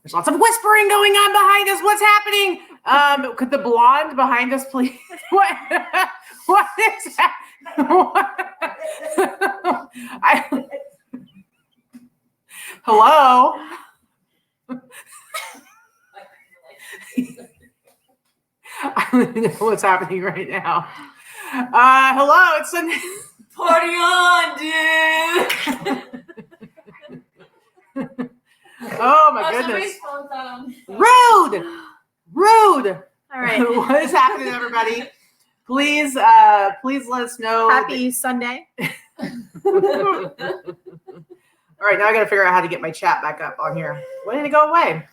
There's lots of whispering going on behind us. What's happening? Could the blonde behind us please? What is that? Hello? I don't even know what's happening right now. Hello, it's Sunday. Party on, dude! Oh my goodness. Rude. All right. What is happening, everybody? Please let us know. Happy Sunday. All right, now I gotta figure out how to get my chat back up on here. Why did it go away?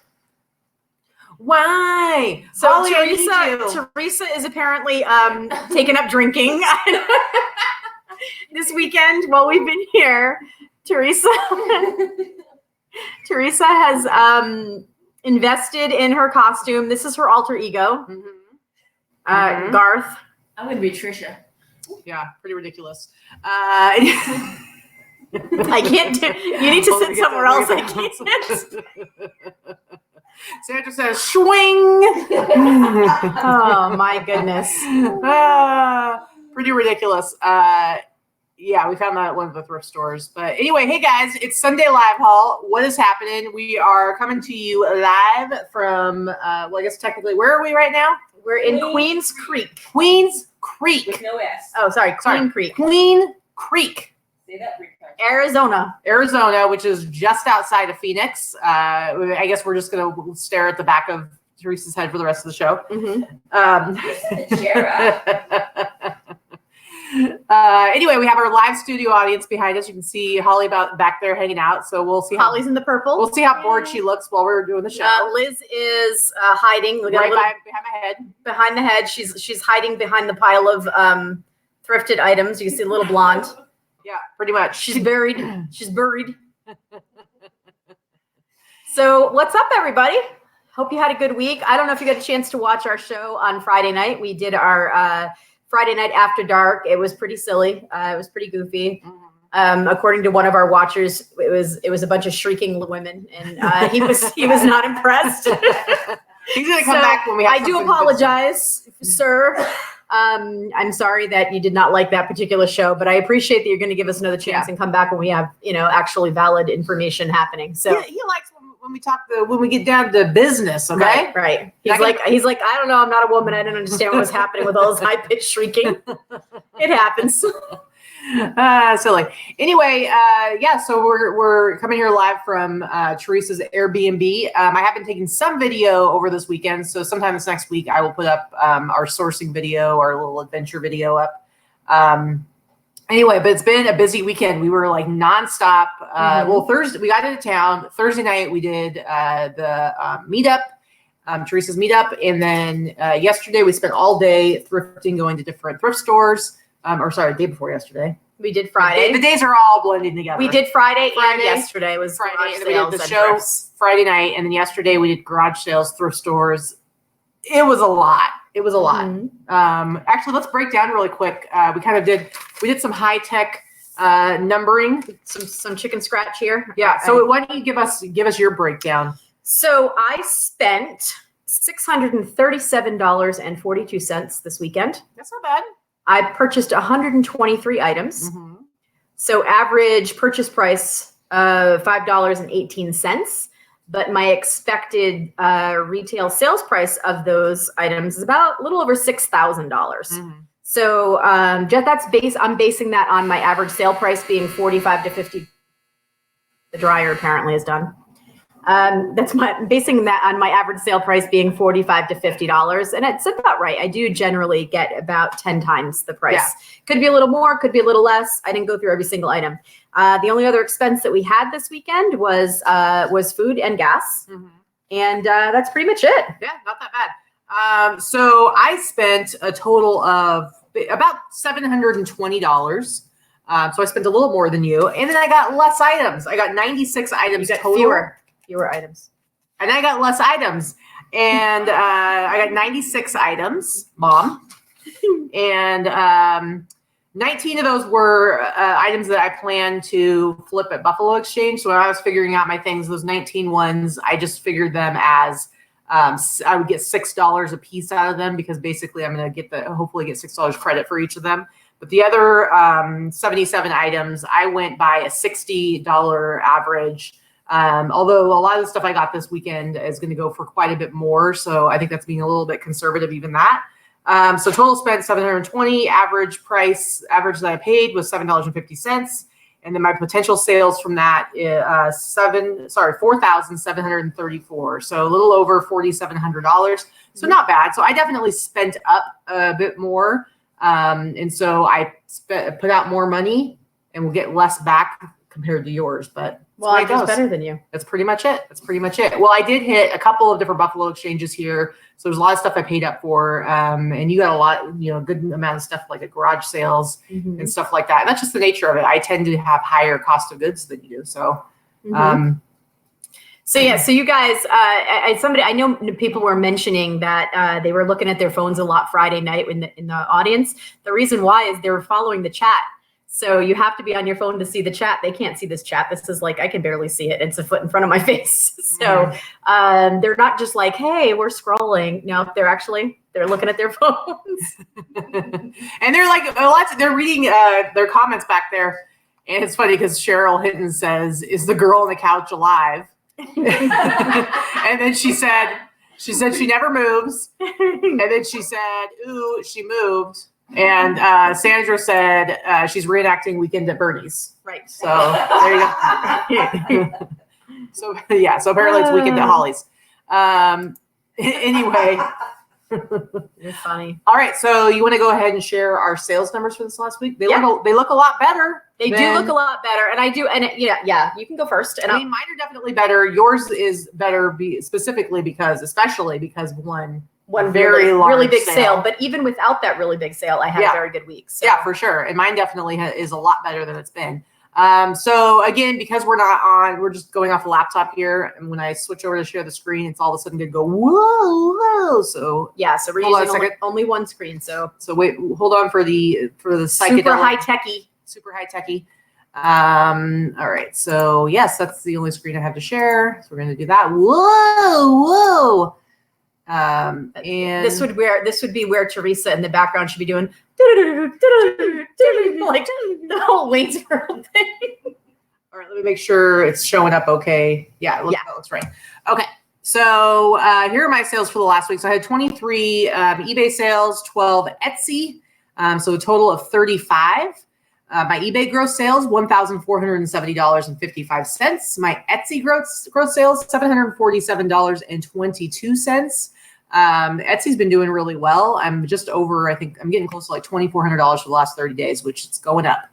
Why? So Holly, Teresa is apparently taken up drinking this weekend while we've been here. Teresa has invested in her costume. This is her alter ego, Garth. I'm gonna be Trisha. Yeah, pretty ridiculous. I can't do. You need to sit somewhere else. I can't. Sandra says, "Swing." Oh my goodness. Pretty ridiculous. Yeah, we found that at one of the thrift stores. But anyway, hey guys, it's Sunday Live Haul. What is happening? We are coming to you live from, well, I guess technically, where are we right now? We're in Queens Creek. Queens Creek. With no S. Oh, sorry, Queen Creek. Queen Creek. Say that 3 times. Arizona, which is just outside of Phoenix. I guess we're just going to stare at the back of Teresa's head for the rest of the show. Anyway, we have our live studio audience behind us. You can see Holly back there hanging out. So we'll see. Holly's in the purple. We'll see how bored she looks while we're doing the show. Liz is hiding right behind my head. Behind the head. She's hiding behind the pile of thrifted items. You can see a little blonde. Yeah, pretty much. She's buried. So what's up, everybody? Hope you had a good week. I don't know if you got a chance to watch our show on Friday night. We did our Friday night after dark. It was pretty silly. It was pretty goofy. According to one of our watchers, it was a bunch of shrieking women, and he was not impressed. He's gonna come back when we have. I do apologize, sir. I'm sorry that you did not like that particular show, but I appreciate that you're going to give us another chance and come back when we have, actually valid information happening. So he likes when we talk when we get down to business. Okay, right. He's like, I don't know. I'm not a woman. I didn't understand what was happening with all this high pitched shrieking. It happens. Silly. Anyway, so we're coming here live from Teresa's Airbnb. I have been taking some video over this weekend, so sometime this next week I will put up our sourcing video, our little adventure video up. Anyway, but it's been a busy weekend. We were like nonstop. Well, Thursday we got into town. Thursday night we did the meetup, Teresa's meetup, and then yesterday we spent all day thrifting, going to different thrift stores. The day before yesterday. We did Friday. The days are all blending together. We did Friday and yesterday was Friday. And we did the show Friday night, and then yesterday we did garage sales, thrift stores. It was a lot. Actually, let's break down really quick. We did some high tech numbering, some chicken scratch here. Yeah. So why don't you give us your breakdown? So I spent $637.42 this weekend. That's not bad. I purchased 123 items. So average purchase price $5.18, but my expected retail sales price of those items is about a little over $6,000. So I'm basing that on my average sale price being $45 to $50. The dryer apparently is done. Basing that on my average sale price being $45 to $50, and it's about right. I do generally get about 10 times the price. Yeah. Could be a little more, could be a little less. I didn't go through every single item. The only other expense that we had this weekend was food and gas, and that's pretty much it. Yeah, not that bad. So I spent a total of about $720. So I spent a little more than you, and then I got less items. I got 96 items total. Fewer items. And I got less items. And I got 96 items, Mom. And 19 of those were items that I planned to flip at Buffalo Exchange. So when I was figuring out my things, those 19 ones, I just figured them as I would get $6 a piece out of them because basically I'm going to hopefully get $6 credit for each of them. But the other 77 items, I went by a $60 average. Although a lot of the stuff I got this weekend is going to go for quite a bit more. So I think that's being a little bit conservative, even that. So total spent $720. Average that I paid was $7.50. And then my potential sales from that is $4,734. So a little over $4,700. So not bad. So I definitely spent up a bit more. And so I put out more money and will get less back compared to yours. But well, I was better than you. That's pretty much it. Well, I did hit a couple of different Buffalo Exchanges here. So there's a lot of stuff I paid up for. And you got a lot, good amount of stuff like garage sales and stuff like that. And that's just the nature of it. I tend to have higher cost of goods than you do. So, So you guys, I know people were mentioning that they were looking at their phones a lot Friday night in the audience. The reason why is they were following the chat. So you have to be on your phone to see the chat. They can't see this chat. This is like, I can barely see it. It's a foot in front of my face. So they're not just like, hey, we're scrolling. No, they're looking at their phones. And they're like, they're reading their comments back there. And it's funny because Cheryl Hinton says, is the girl on the couch alive? And then she said she never moves. And then she said, ooh, she moved. And Sandra said she's reenacting Weekend at Bernie's. Right. So there you go. So apparently it's Weekend at Holly's. Anyway. It's funny. All right, so you want to go ahead and share our sales numbers for this last week? They look a lot better. They do look a lot better, and I do. And you can go first. And I mean, mine are definitely better. Yours is better, especially because one very large, really big sale. But even without that really big sale, I had a very good week. So. Yeah, for sure. And mine definitely is a lot better than it's been. So again, because we're just going off a laptop here. And when I switch over to share the screen, it's all of a sudden going to go, whoa. So yeah, so we're using only one screen. So wait, hold on for the psychedelic. Super high techy. All right. So yes, that's the only screen I have to share. So we're going to do that. Whoa. And this would be where Teresa in the background should be doing like the whole Waynesboro thing. All right, let me make sure it's showing up okay. Yeah, it looks right. Okay, so here are my sales for the last week. So I had 23 eBay sales, 12 Etsy, so a total of 35. My eBay gross sales, $1,470.55. My Etsy gross sales, $747.22. Etsy's been doing really well. I'm just over, I think I'm getting close to like $2,400 for the last 30 days, which is going up.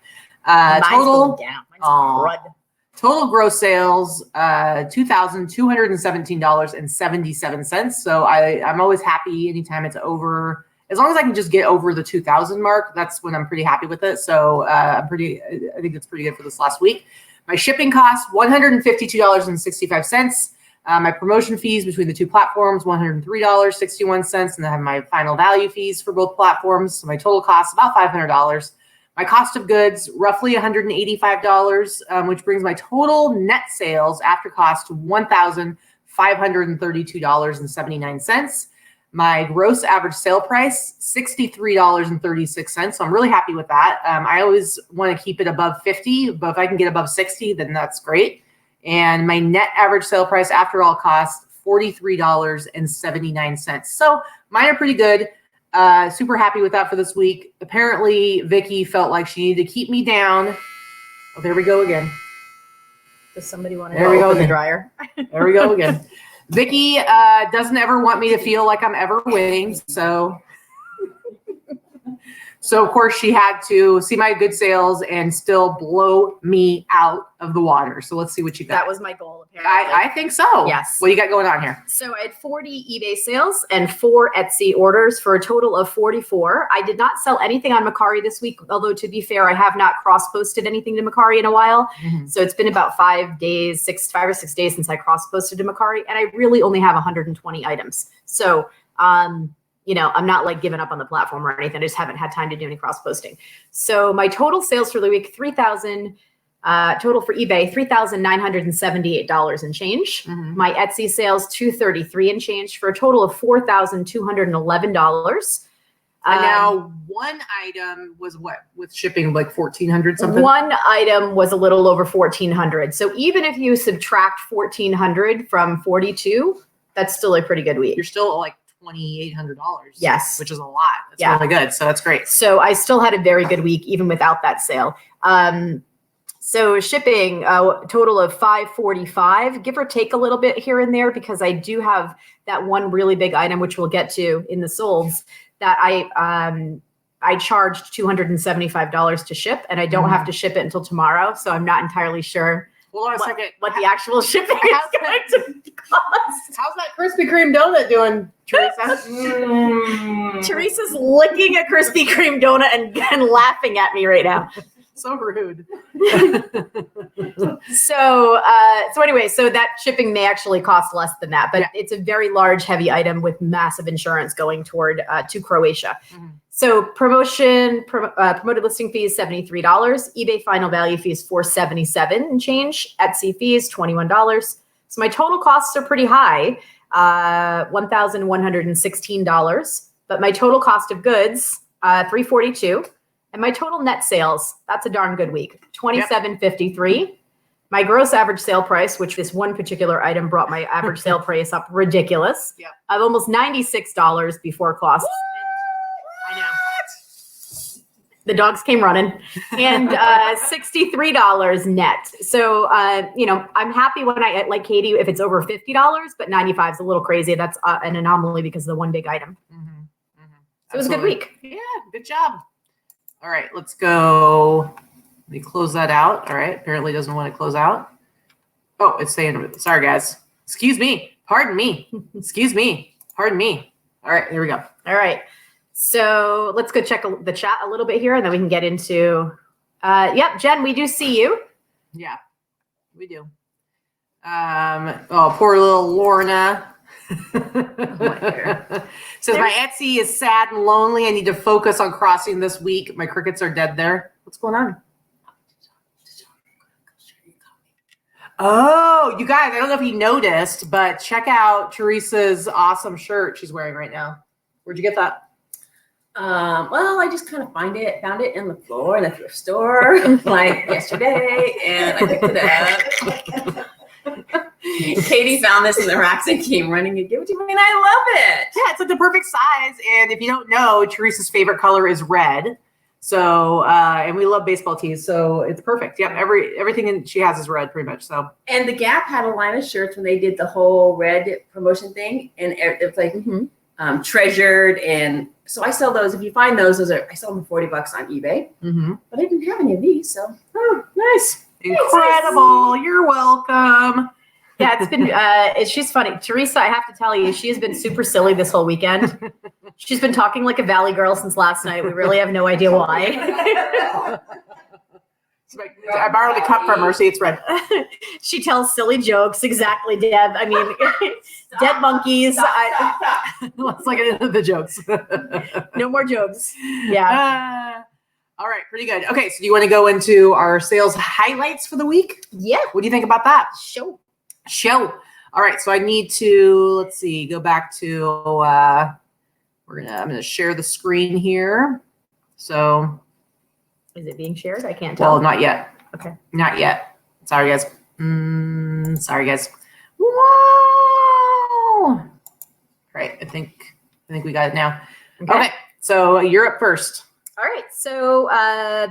Total gross sales, $2,217.77. So I'm always happy anytime it's over. As long as I can just get over the 2,000 mark, that's when I'm pretty happy with it. So I think it's pretty good for this last week. My shipping cost, $152.65. My promotion fees between the two platforms, $103.61. And then I have my final value fees for both platforms. So my total cost, about $500. My cost of goods, roughly $185, which brings my total net sales after cost to $1,532.79. My gross average sale price, $63.36. So I'm really happy with that. I always want to keep it above 50, but if I can get above 60, then that's great. And my net average sale price after all costs, $43.79. So mine are pretty good. Super happy with that for this week. Apparently, Vikki felt like she needed to keep me down. Oh, there we go again. Does somebody want to open the dryer? There we go again. Vikki doesn't ever want me to feel like I'm ever winning. So of course she had to see my good sales and still blow me out of the water. So let's see what you got. That was my goal, apparently. I think so. Yes. What do you got going on here? So I had 40 eBay sales and 4 Etsy orders for a total of 44. I did not sell anything on Mercari this week, although to be fair, I have not cross-posted anything to Mercari in a while. Mm-hmm. So it's been about 5 or 6 days since I cross-posted to Mercari, and I really only have 120 items. So I'm not like giving up on the platform or anything. I just haven't had time to do any cross posting. So my total sales for the week, total for eBay, $3,978 and change. My Etsy sales, $233 and change, for a total of $4,211. And now one item was what, with shipping, like 1,400 something? One item was a little over 1,400. So even if you subtract 1,400 from 42, that's still a pretty good week. You're still at like $2,800. Yes. Which is a lot. That's really good. So that's great. So I still had a very good week, even without that sale. So shipping, total of $545, give or take a little bit here and there, because I do have that one really big item, which we'll get to in the solds, that I charged $275 to ship, and I don't have to ship it until tomorrow. So I'm not entirely sure Hold on a second. what the actual shipping is going to cost. How's that Krispy Kreme donut doing, Teresa? Teresa's licking a Krispy Kreme donut and laughing at me right now. So rude. So anyway, so that shipping may actually cost less than that, but it's a very large, heavy item with massive insurance going toward to Croatia. So promoted listing fee is $73. eBay final value fee is $477 and change. Etsy fee is $21. So my total costs are pretty high, $1,116. But my total cost of goods, $342. And my total net sales, that's a darn good week, $27.53. My gross average sale price, which this one particular item brought my average sale price up ridiculous, of almost $96 before costs. I know. The dogs came running. And $63 net. So, I'm happy when like Katy, if it's over $50, but $95 is a little crazy. That's an anomaly because of the one big item. So it was a good week. Yeah, good job. All right, let's go. Let me close that out. All right, apparently doesn't want to close out. Oh, it's saying, sorry, guys. Excuse me. Pardon me. Excuse me. Pardon me. All right, here we go. All right. So let's go check the chat a little bit here, and then we can get into, Jen, we do see you. Yeah, we do. Poor little Lorna. Says my Etsy is sad and lonely. I need to focus on crossing this week. My crickets are dead there. What's going on? Oh, you guys, I don't know if you noticed, but check out Teresa's awesome shirt she's wearing right now. Where'd you get that? Well, I just kind of found it in the floor in a thrift store like yesterday, and I picked it up. Katy found this in the racks and came running and gave it to me, and I love it. Yeah, it's like the perfect size. And if you don't know, Teresa's favorite color is red. So, and we love baseball tees, so it's perfect. Yep, everything she has is red, pretty much. So, and the Gap had a line of shirts when they did the whole red promotion thing, and it was like treasured. And so I sell those. If you find those I sell them for $40 on eBay. But I didn't have any of these, so nice, incredible. Nice. You're welcome. Yeah, it's been, she's funny. Teresa, I have to tell you, she has been super silly this whole weekend. She's been talking like a Valley girl since last night. We really have no idea why. I borrowed the cup from her. See, it's red. She tells silly jokes. Exactly, Deb. I mean, dead monkeys. Let's look at the jokes. No more jokes. Yeah. All right, pretty good. Okay, so do you want to go into our sales highlights for the week? Yeah. What do you think about that? Show. All right, so I need to, let's see, go back to, I'm gonna share the screen here. So, is it being shared? I can't tell. Well, not yet. Okay. Not yet. Sorry, guys. Sorry, guys. Whoa. All right, I think we got it now. Okay, so you're up first. All right, so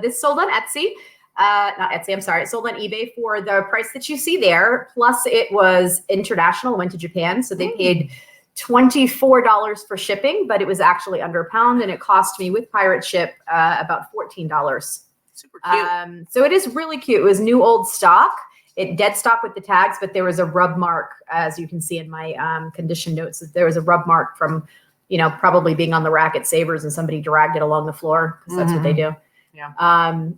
this sold on Etsy. Not Etsy, I'm sorry. It sold on eBay for the price that you see there. Plus it was international, went to Japan. So they paid $24 for shipping, but it was actually under £1, and it cost me with pirate ship about $14. Super cute. So it is really cute. It was new old stock. It dead stock with the tags, but there was a rub mark, as you can see in my condition notes. There was a rub mark from, probably being on the rack at Savers, and somebody dragged it along the floor, because that's what they do. Yeah.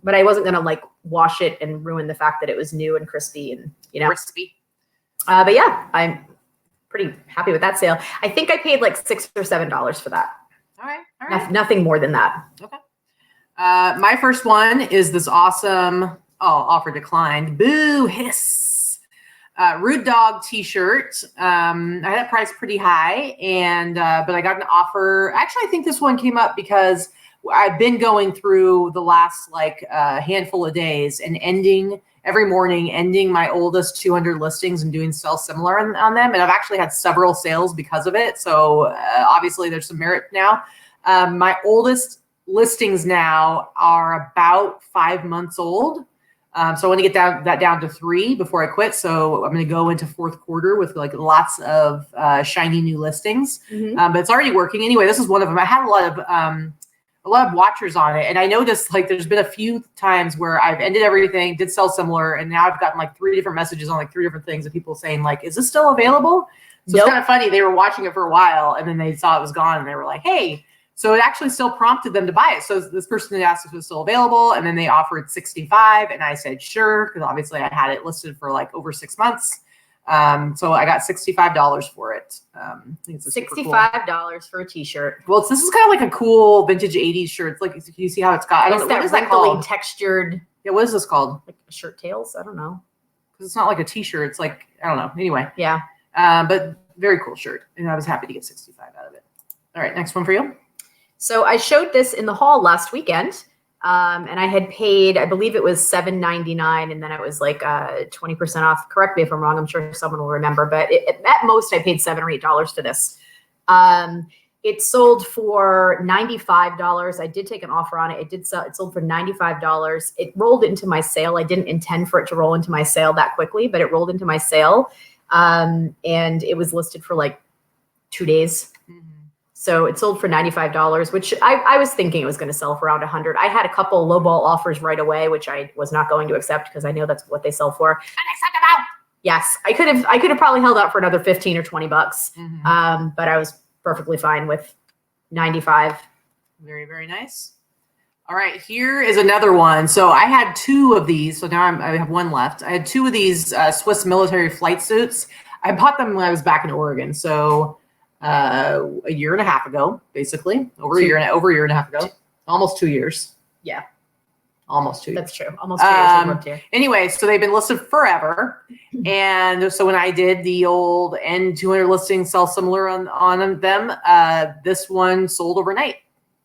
But I wasn't gonna like wash it and ruin the fact that it was new and crispy and crispy. But yeah, I'm pretty happy with that sale. I think I paid like $6 or $7 for that. All right. Nothing more than that. Okay. My first one is this awesome, offer declined. Boo, hiss. Rude Dog t-shirt. I had it priced pretty high, and but I got an offer. Actually, I think this one came up because I've been going through the last handful of days and every morning ending my oldest 200 listings and doing sell similar on them. And I've actually had several sales because of it. So obviously there's some merit now. My oldest listings now are about 5 months old. So I want to get that down to 3 before I quit. So I'm going to go into fourth quarter with lots of shiny new listings. But it's already working. Anyway, this is one of them. I had a lot of watchers on it. And I noticed there's been a few times where I've ended everything, did sell similar. And now I've gotten 3 different messages on 3 different things of people saying is this still available? So It's kind of funny. They were watching it for a while and then they saw it was gone and they were like, hey, so it actually still prompted them to buy it. So this person had asked if it was still available and then they offered 65 and I said, sure. Cause obviously I had it listed for over 6 months. So I got $65 for it. I think it's $65 for a t-shirt. Well, this is kind of like a cool vintage 80s shirt. It's you see how it's got, I don't know, what is that called? Textured. Yeah, what is this called? Like shirt tails? I don't know. Because it's not like a t-shirt. It's I don't know. Anyway. Yeah. But very cool shirt. And I was happy to get 65 out of it. All right, next one for you. So I showed this in the haul last weekend. And I had paid, I believe it was $7.99, and then it was 20% off. Correct me if I'm wrong. I'm sure someone will remember, but at most I paid $7 or $8 for this. It sold for $95. I did take an offer on it. It sold for $95. It rolled into my sale. I didn't intend for it to roll into my sale that quickly, but it rolled into my sale. And it was listed for 2 days. So it sold for $95, which I was thinking it was going to sell for around $100. I had a couple lowball offers right away, which I was not going to accept because I know that's what they sell for. Unacceptable. Yes, I could have probably held out for another 15 or 20 bucks. But I was perfectly fine with 95. Very, very nice. All right, here is another one. So I had 2 of these. So now I have 1 left. I had 2 of these Swiss military flight suits. I bought them when I was back in Oregon. So a year and a half ago, basically over a year and a half ago, almost 2 years. Yeah, almost 2 years. That's true. Almost 2 years. I lived here. Anyway, so they've been listed forever, and so when I did the old N200 listing, sell similar on them, this one sold overnight.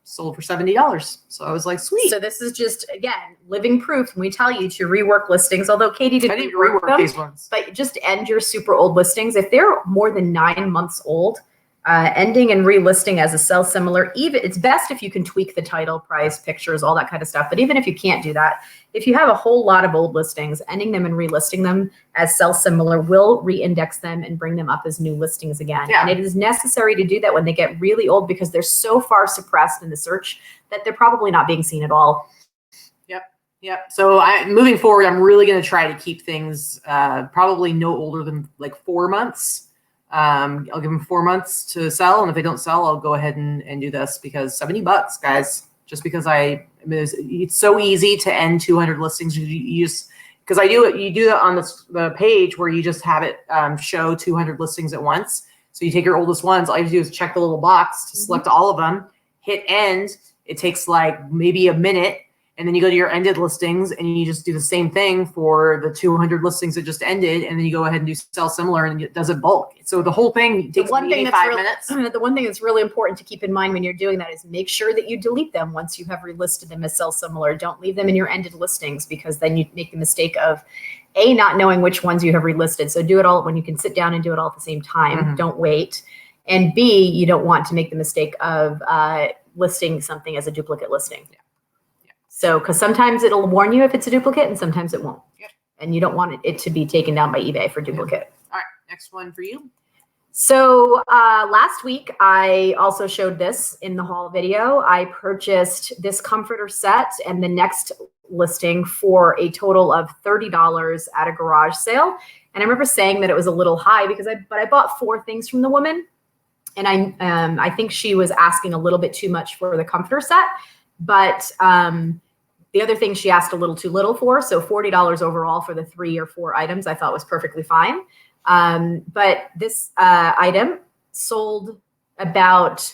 Sold for $70. So I was like, sweet. So this is just, again, living proof when we tell you to rework listings, although Katy didn't rework them, these ones. But just end your super old listings. If they're more than 9 months old, ending and relisting as a sell similar, even it's best if you can tweak the title, price, pictures, all that kind of stuff. But even if you can't do that, if you have a whole lot of old listings, ending them and relisting them as sell similar will re-index them and bring them up as new listings again. Yeah. And it is necessary to do that when they get really old because they're so far suppressed in the search that they're probably not being seen at all. Yep. So moving forward, I'm really going to try to keep things probably no older than 4 months. I'll give them 4 months to sell. And if they don't sell, I'll go ahead and do this because $70, guys, just because it's so easy to end 200 listings. You just, because you do that on the page where you just have it show 200 listings at once. So you take your oldest ones. All you have to do is check the little box to select all of them, hit end. It takes maybe a minute. And then you go to your ended listings and you just do the same thing for the 200 listings that just ended. And then you go ahead and do sell similar and it does it bulk. So the whole thing takes 5 minutes. The one thing that's really important to keep in mind when you're doing that is make sure that you delete them once you have relisted them as sell similar. Don't leave them in your ended listings because then you make the mistake of not knowing which ones you have relisted. So do it all when you can sit down and do it all at the same time. Don't wait. And B, you don't want to make the mistake of listing something as a duplicate listing. So, because sometimes it'll warn you if it's a duplicate and sometimes it won't. Yep. And you don't want it to be taken down by eBay for duplicate. All right, next one for you. So last week, I also showed this in the haul video. I purchased this comforter set and the next listing for a total of $30 at a garage sale. And I remember saying that it was a little high because I bought 4 things from the woman. And I think she was asking a little bit too much for the comforter set. But the other thing she asked a little too little for, so $40 overall for the 3 or 4 items I thought was perfectly fine. But this item sold about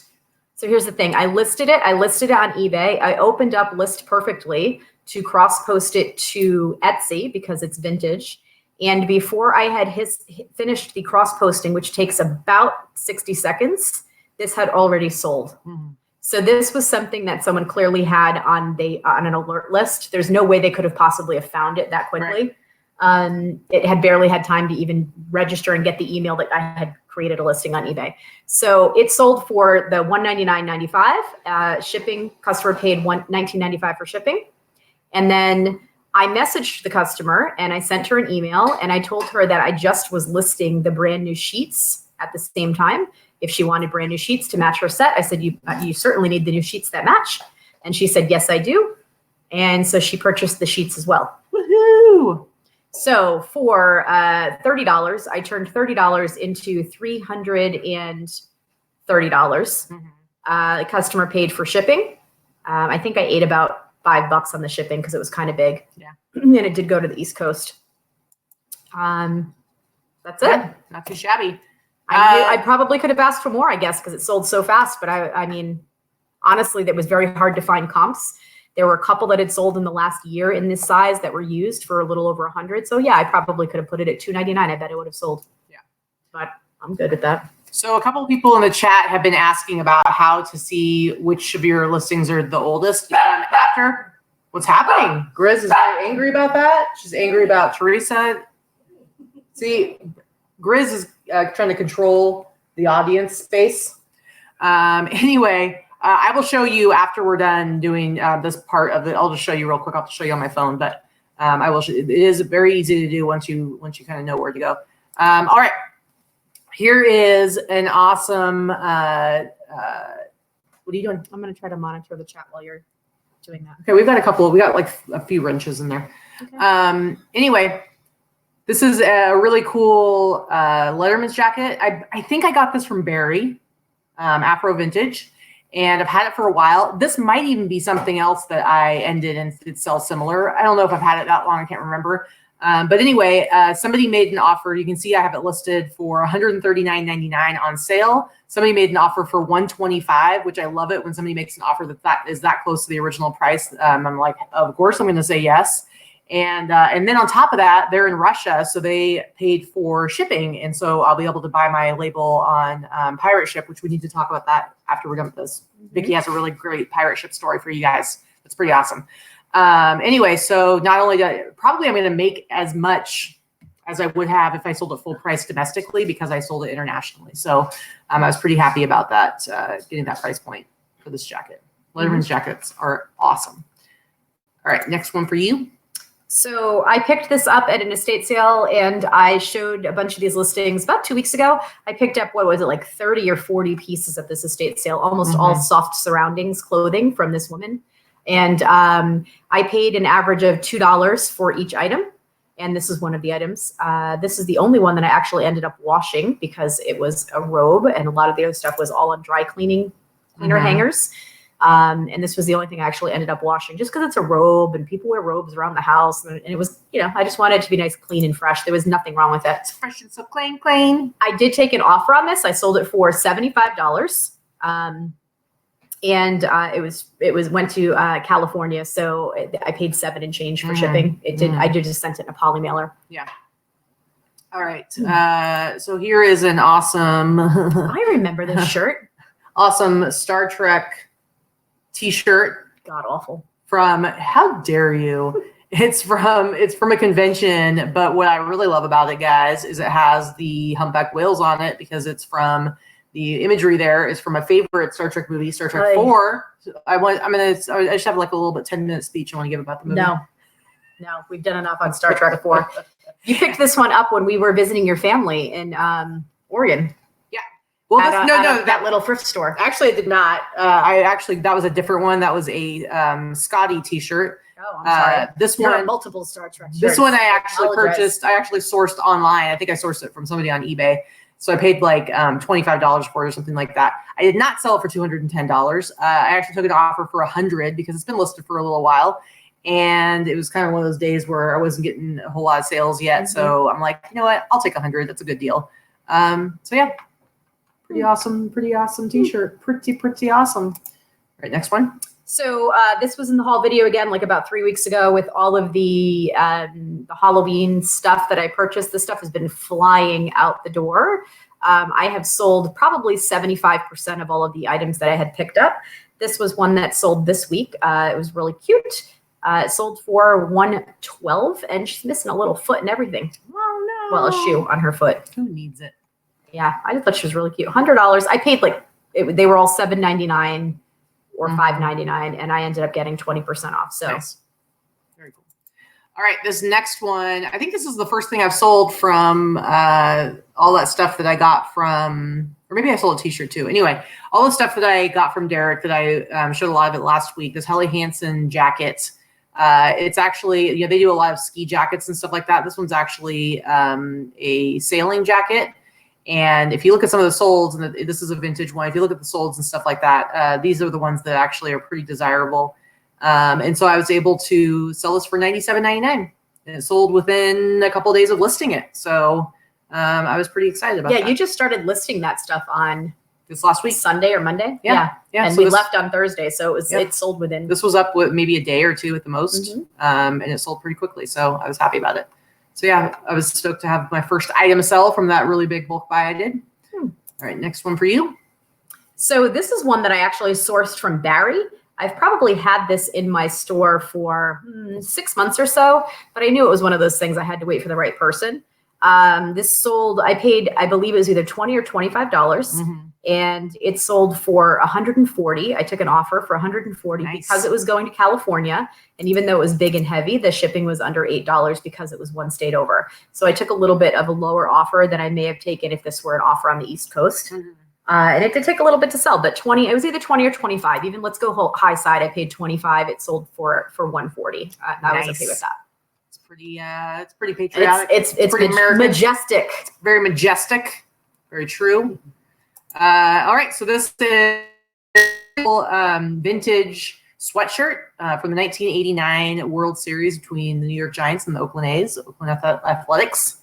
So here's the thing. I listed it on eBay. I opened up List Perfectly to cross-post it to Etsy because it's vintage. And before I had finished the cross-posting, which takes about 60 seconds, this had already sold. Mhm. So this was something that someone clearly had on an alert list. There's no way they could have possibly have found it that quickly. Right. It had barely had time to even register and get the email that I had created a listing on eBay. So it sold for the $199.95 shipping. Customer paid $19.95 for shipping. And then I messaged the customer and I sent her an email and I told her that I just was listing the brand new sheets at the same time. If she wanted brand new sheets to match her set, I said, you certainly need the new sheets that match. And she said, yes, I do. And so she purchased the sheets as well. Woohoo! So for $30, I turned $30 into $330. The customer paid for shipping. I think I ate about $5 on the shipping because it was kind of big. Yeah. And it did go to the East Coast. That's it. Not too shabby. I probably could have asked for more, I guess, because it sold so fast. But I mean, honestly, that was very hard to find comps. There were a couple that had sold in the last year in this size that were used for a little over 100. So yeah, I probably could have put it at $299. I bet it would have sold. Yeah. But I'm good at that. So a couple of people in the chat have been asking about how to see which of your listings are the oldest after. What's happening? Grizz is very angry about that. She's angry about Teresa. See, Grizz is trying to control the audience space. Anyway, I will show you after we're done doing this part of it. I'll just show you real quick. I'll show you on my phone, but I will. It is very easy to do once you kind of know where to go. All right. Here is an awesome, what are you doing? I'm going to try to monitor the chat while you're doing that. Okay, we got like a few wrenches in there. Okay. Anyway, this is a really cool Letterman's jacket. I think I got this from Barry, Afro Vintage, and I've had it for a while. This might even be something else that I ended and it sells similar. I don't know if I've had it that long. I can't remember. But anyway, somebody made an offer. You can see I have it listed for $139.99 on sale. Somebody made an offer for $125, which I love it when somebody makes an offer that is that close to the original price. I'm like, of course I'm going to say yes. And then on top of that, they're in Russia, so they paid for shipping, and so I'll be able to buy my label on Pirate Ship, which we need to talk about that after we're done with this. Vikki has a really great Pirate Ship story for you guys. It's pretty awesome. Anyway, so not only probably I'm going to make as much as I would have if I sold it full price domestically because I sold it internationally. So I was pretty happy about that, getting that price point for this jacket. Letterman's jackets are awesome. All right, next one for you. So I picked this up at an estate sale and I showed a bunch of these listings about 2 weeks ago. I picked up, what was it, like 30 or 40 pieces at this estate sale, almost all soft surroundings clothing from this woman. And I paid an average of $2 for each item. And this is one of the items. This is the only one that I actually ended up washing because it was a robe and a lot of the other stuff was all on dry cleaner hangers. And this was the only thing I actually ended up washing just because it's a robe and people wear robes around the house. And it was, I just wanted it to be nice, clean and fresh. There was nothing wrong with it. It's fresh and so clean. I did take an offer on this. I sold it for $75. And it went to California, so I paid $7 and change for shipping. I just sent it in a poly mailer. Yeah. All right. So here is an awesome. I remember this shirt. Awesome Star Trek T-shirt. God awful. From, how dare you? It's from a convention, but what I really love about it, guys, is it has the humpback whales on it because it's from. The imagery there is from my favorite Star Trek movie, Star Trek 4. I just have like a little bit 10-minute speech I want to give about the movie. No, we've done enough on Star Trek 4. You picked this one up when we were visiting your family in Oregon. Yeah. Well, that little thrift store. Actually, I did not. That was a different one. That was a Scotty T-shirt. Oh, I'm sorry. This there one, are multiple Star Trek shirts. This one I actually purchased. I actually sourced online. I think I sourced it from somebody on eBay. So I paid like $25 for it or something like that. I did not sell it for $210. I actually took an offer for $100 because it's been listed for a little while. And it was kind of one of those days where I wasn't getting a whole lot of sales yet. So I'm like, you know what? I'll take $100. That's a good deal. So yeah, Pretty awesome t-shirt. Pretty awesome. All right, next one. So this was in the haul video again, like about 3 weeks ago, with all of the Halloween stuff that I purchased. This stuff has been flying out the door. I have sold probably 75% of all of the items that I had picked up. This was one that sold this week. It was really cute. It sold for $112, and she's missing a little foot and everything. Oh no! Well, a shoe on her foot. Who needs it? Yeah, I just thought she was really cute. $100. I paid they were all $7.99 or $5.99, and I ended up getting 20% off. So nice. Very cool. All right, this next one, I think this is the first thing I've sold from all that stuff that I got from, or maybe I sold a t-shirt too. Anyway, all the stuff that I got from Derek that I showed a lot of it last week, this Helly Hansen jacket. It's actually, they do a lot of ski jackets and stuff like that. This one's actually a sailing jacket. And if you look at some of the soles, and this is a vintage one, if you look at the soles and stuff like that, these are the ones that actually are pretty desirable. And so I was able to sell this for $97.99, and it sold within a couple of days of listing it. So I was pretty excited about that. Yeah, you just started listing that stuff on this last week, Sunday or Monday. Yeah. And so we left on Thursday, so it sold within. This was up with maybe a day or two at the most, and it sold pretty quickly. So I was happy about it. So yeah, I was stoked to have my first item sell from that really big bulk buy I did. All right, next one for you. So this is one that I actually sourced from Barry. I've probably had this in my store for 6 months or so, but I knew it was one of those things I had to wait for the right person. This sold, I paid, I believe it was either $20 or $25, and it sold for $140. I took an offer for $140 because it was going to California. And even though it was big and heavy, the shipping was under $8 because it was one state over. So I took a little bit of a lower offer than I may have taken if this were an offer on the East Coast. And it did take a little bit to sell, but it was either 20 or 25. Even let's go high side. I paid 25. It sold for 140. I was okay with that. It's pretty patriotic. It's pretty majestic. It's very majestic. Very true. All right, so this is vintage sweatshirt from the 1989 World Series between the New York Giants and the Oakland Athletics.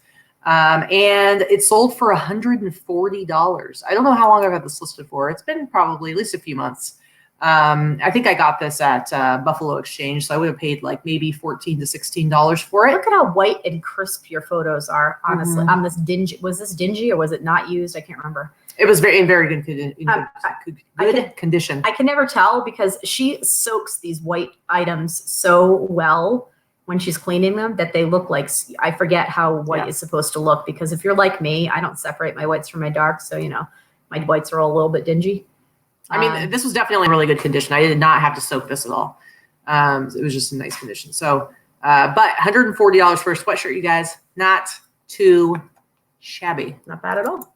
And it sold for $140. I don't know how long I've had this listed for. It's been probably at least a few months. I think I got this at Buffalo Exchange, so I would have paid like maybe $14 to $16 for it. Look at how white and crisp your photos are, honestly. On this dingy, was this dingy or was it not used? I can't remember. It was in very good condition. I can never tell because she soaks these white items so well when she's cleaning them that they look like, I forget how white is supposed to look, because if you're like me, I don't separate my whites from my darks. So, my whites are all a little bit dingy. I mean, this was definitely in really good condition. I did not have to soak this at all. It was just in nice condition. So, but $140 for a sweatshirt, you guys, not too shabby. Not bad at all.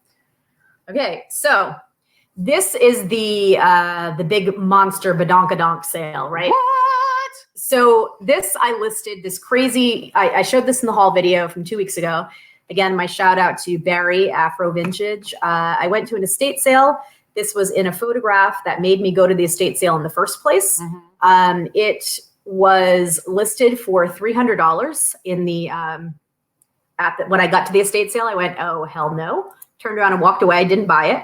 Okay, so this is the big monster badonkadonk sale, right? What? So this I listed this crazy. I showed this in the haul video from 2 weeks ago. Again, my shout out to Barry Afro Vintage. I went to an estate sale. This was in a photograph that made me go to the estate sale in the first place. It was listed for $300 in the when I got to the estate sale. I went, oh hell no! Turned around and walked away. I didn't buy it.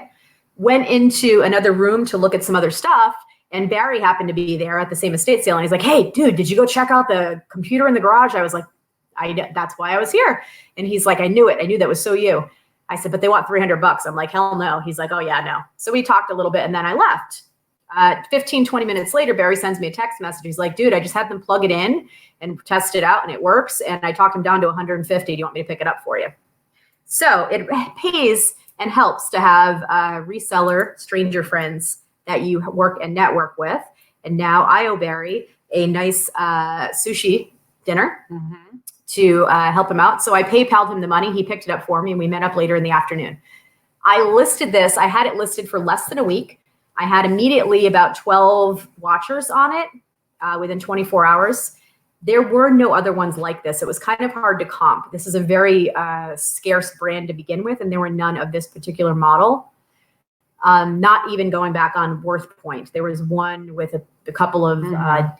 Went into another room to look at some other stuff, and Barry happened to be there at the same estate sale. And he's like, "Hey, dude, did you go check out the computer in the garage?" I was like, "That's why I was here." And he's like, "I knew it. I knew that was so you." I said, "But they want $300." I'm like, "Hell no." He's like, "Oh yeah, no." So we talked a little bit and then I left. 15, 20 minutes later, Barry sends me a text message. He's like, "Dude, I just had them plug it in and test it out and it works. And I talked him down to 150. Do you want me to pick it up for you?" So it pays and helps to have reseller stranger friends that you work and network with. And now I owe Barry a nice sushi dinner to help him out. So I PayPal'd him the money. He picked it up for me and we met up later in the afternoon. I listed this. I had it listed for less than a week. I had immediately about 12 watchers on it within 24 hours. There were no other ones like this. It was kind of hard to comp. This is a very scarce brand to begin with, and there were none of this particular model. Not even going back on Worth Point. There was one with a couple of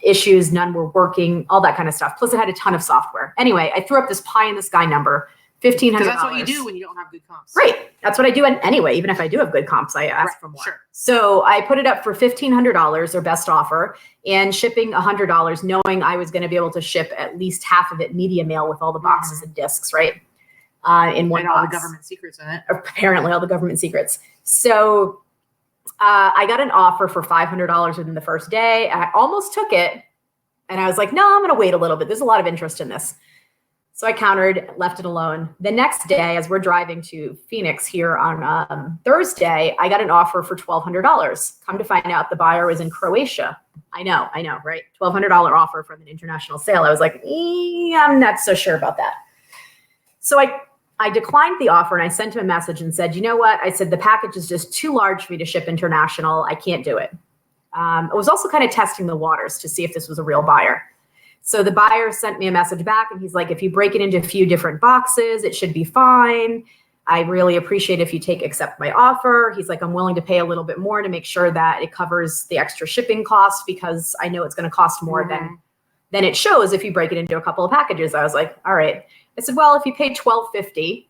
issues. None were working, all that kind of stuff. Plus it had a ton of software. Anyway, I threw up this pie in the sky number $1,500. Because that's what you do when you don't have good comps. Right. That's what I do anyway. Even if I do have good comps, I ask for more. Sure. So I put it up for $1,500, or best offer, and shipping $100, knowing I was going to be able to ship at least half of it media mail with all the boxes and discs, right? In one and box. all the government secrets in it. Apparently, all the government secrets. So I got an offer for $500 within the first day. I almost took it, and I was like, no, I'm going to wait a little bit. There's a lot of interest in this. So I countered, left it alone. The next day, as we're driving to Phoenix here on Thursday, I got an offer for $1,200. Come to find out, the buyer was in Croatia. I know, right? $1,200 offer from an international sale. I was like, I'm not so sure about that. So I declined the offer, and I sent him a message and said, you know what? I said, the package is just too large for me to ship international. I can't do it. I was also kind of testing the waters to see if this was a real buyer. So the buyer sent me a message back, and he's like, if you break it into a few different boxes, it should be fine. I really appreciate if you accept my offer. He's like, I'm willing to pay a little bit more to make sure that it covers the extra shipping cost, because I know it's going to cost more than it shows if you break it into a couple of packages. I was like, all right. I said, well, if you pay $1,250,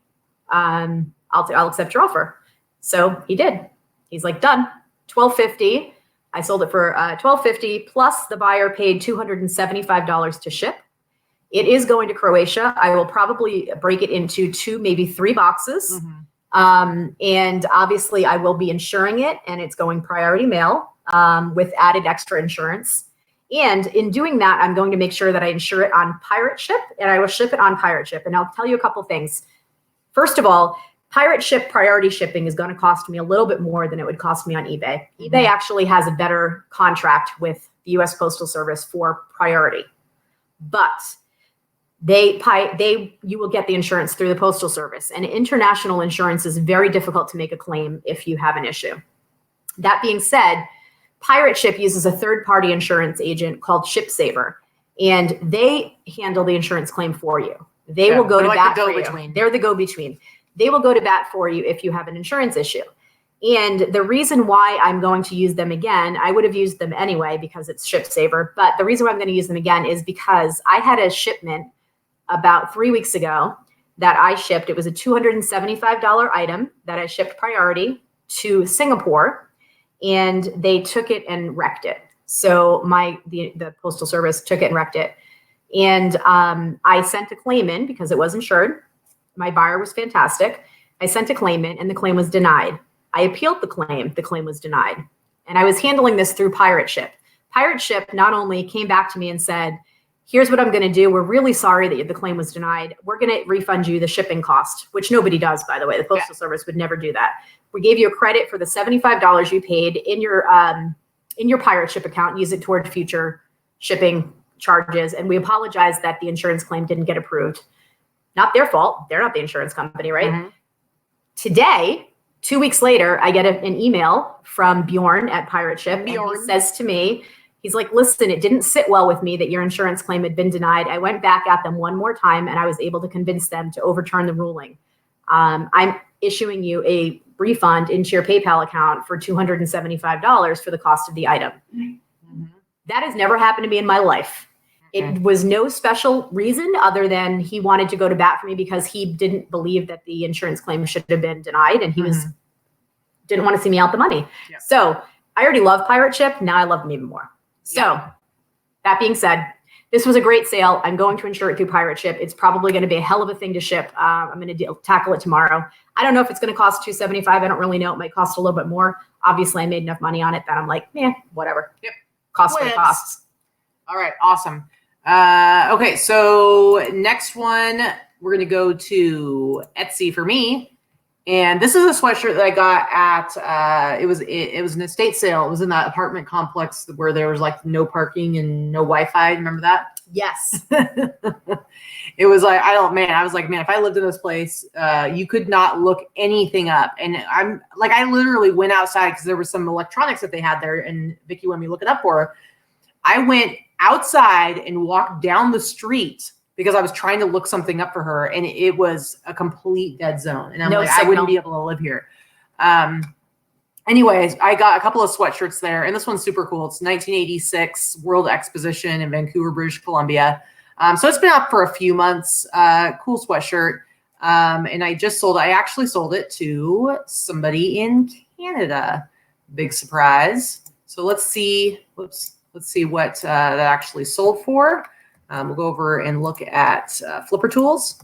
I'll accept your offer. So he did. He's like, done. $1,250. I sold it for $1,250, plus the buyer paid $275 to ship. It is going to Croatia. I will probably break it into 2, maybe 3 boxes. And obviously I will be insuring it, and it's going priority mail with added extra insurance. And in doing that, I'm going to make sure that I insure it on pirate ship, and I will ship it on pirate ship. And I'll tell you a couple things. First of all, pirate ship priority shipping is going to cost me a little bit more than it would cost me on eBay. eBay actually has a better contract with the U.S. Postal Service for priority, but you will get the insurance through the Postal Service, and international insurance is very difficult to make a claim if you have an issue. That being said, pirate ship uses a third-party insurance agent called ShipSaver, and they handle the insurance claim for you. They will go to bat for you. They're the go-between. They will go to bat for you if you have an insurance issue. And the reason why I'm going to use them again, I would have used them anyway because it's ShipSaver, but the reason why I'm going to use them again is because I had a shipment about 3 weeks ago that I shipped. It was a $275 item that I shipped priority to Singapore, and they took it and wrecked it. So the Postal Service took it and wrecked it. And I sent a claim in because it was insured. My buyer was fantastic. I sent a claim in, and the claim was denied. I appealed the claim. The claim was denied. And I was handling this through Pirate Ship. Pirate Ship not only came back to me and said, here's what I'm going to do. We're really sorry that the claim was denied. We're going to refund you the shipping cost, which nobody does, by the way. The Postal Service would never do that. We gave you a credit for the $75 you paid in your Pirate Ship account. Use it toward future shipping charges. And we apologize that the insurance claim didn't get approved. Not their fault. They're not the insurance company, right? Today, 2 weeks later, I get an email from Bjorn at Pirate Ship. And he says to me, he's like, listen, it didn't sit well with me that your insurance claim had been denied. I went back at them one more time, and I was able to convince them to overturn the ruling. I'm issuing you a refund into your PayPal account for $275 for the cost of the item. That has never happened to me in my life. It was no special reason other than he wanted to go to bat for me because he didn't believe that the insurance claim should have been denied, and he didn't want to see me out the money. So I already love Pirate Ship. Now I love them even more. So that being said, this was a great sale. I'm going to insure it through Pirate Ship. It's probably going to be a hell of a thing to ship. I'm going to tackle it tomorrow. I don't know if it's going to cost $275. I don't really know. It might cost a little bit more. Obviously, I made enough money on it that I'm like, whatever. Cost what it costs. All right. Awesome. Okay. So next one, we're going to go to Etsy for me. And this is a sweatshirt that I got at, it was an estate sale. It was in that apartment complex where there was like no parking and no Wi-Fi. Remember that? Yes. It was like, I was like, man, if I lived in this place, you could not look anything up. And I'm like, I literally went outside because there was some electronics that they had there, and Vikki wanted me to look it up for her. I went outside and walked down the street because I was trying to look something up for her, and it was a complete dead zone. And I'm like, I wouldn't be able to live here. Anyways, I got a couple of sweatshirts there, and this one's super cool. It's 1986 World Exposition in Vancouver, British Columbia. So it's been up for a few months. Cool sweatshirt. And I actually sold it to somebody in Canada. Big surprise. So let's see what that actually sold for. We'll go over and look at Flipper Tools,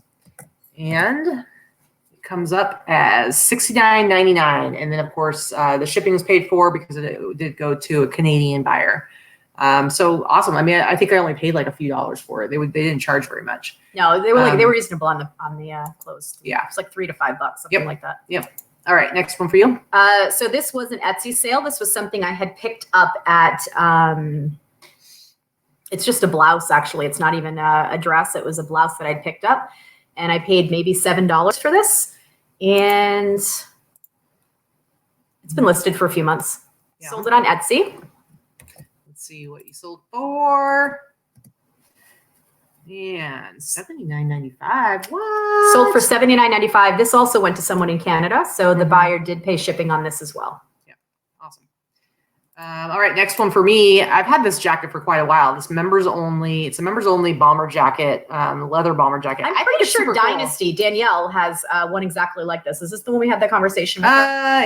and it comes up as $69.99. And then of course the shipping was paid for because it did go to a Canadian buyer. So awesome. I mean, I think I only paid like a few dollars for it. They didn't charge very much. No, they were reasonable on the clothes. Yeah, it's like $3 to $5, something like that. Yep. All right, next one for you. So this was an Etsy sale. This was something I had picked up at. It's just a blouse, actually. It's not even a dress. It was a blouse that I'd picked up, and I paid maybe $7 for this, and it's been listed for a few months. Yeah. Sold it on Etsy. Let's see what you sold for. And $79.95. What? Sold for $79.95. This also went to someone in Canada, so the buyer did pay shipping on this as well. Yeah, awesome. All right, next one for me. I've had this jacket for quite a while. It's a members only bomber jacket, leather bomber jacket. I'm pretty sure Dynasty, cool. Danielle has one exactly like this. Is this the one we had that conversation with?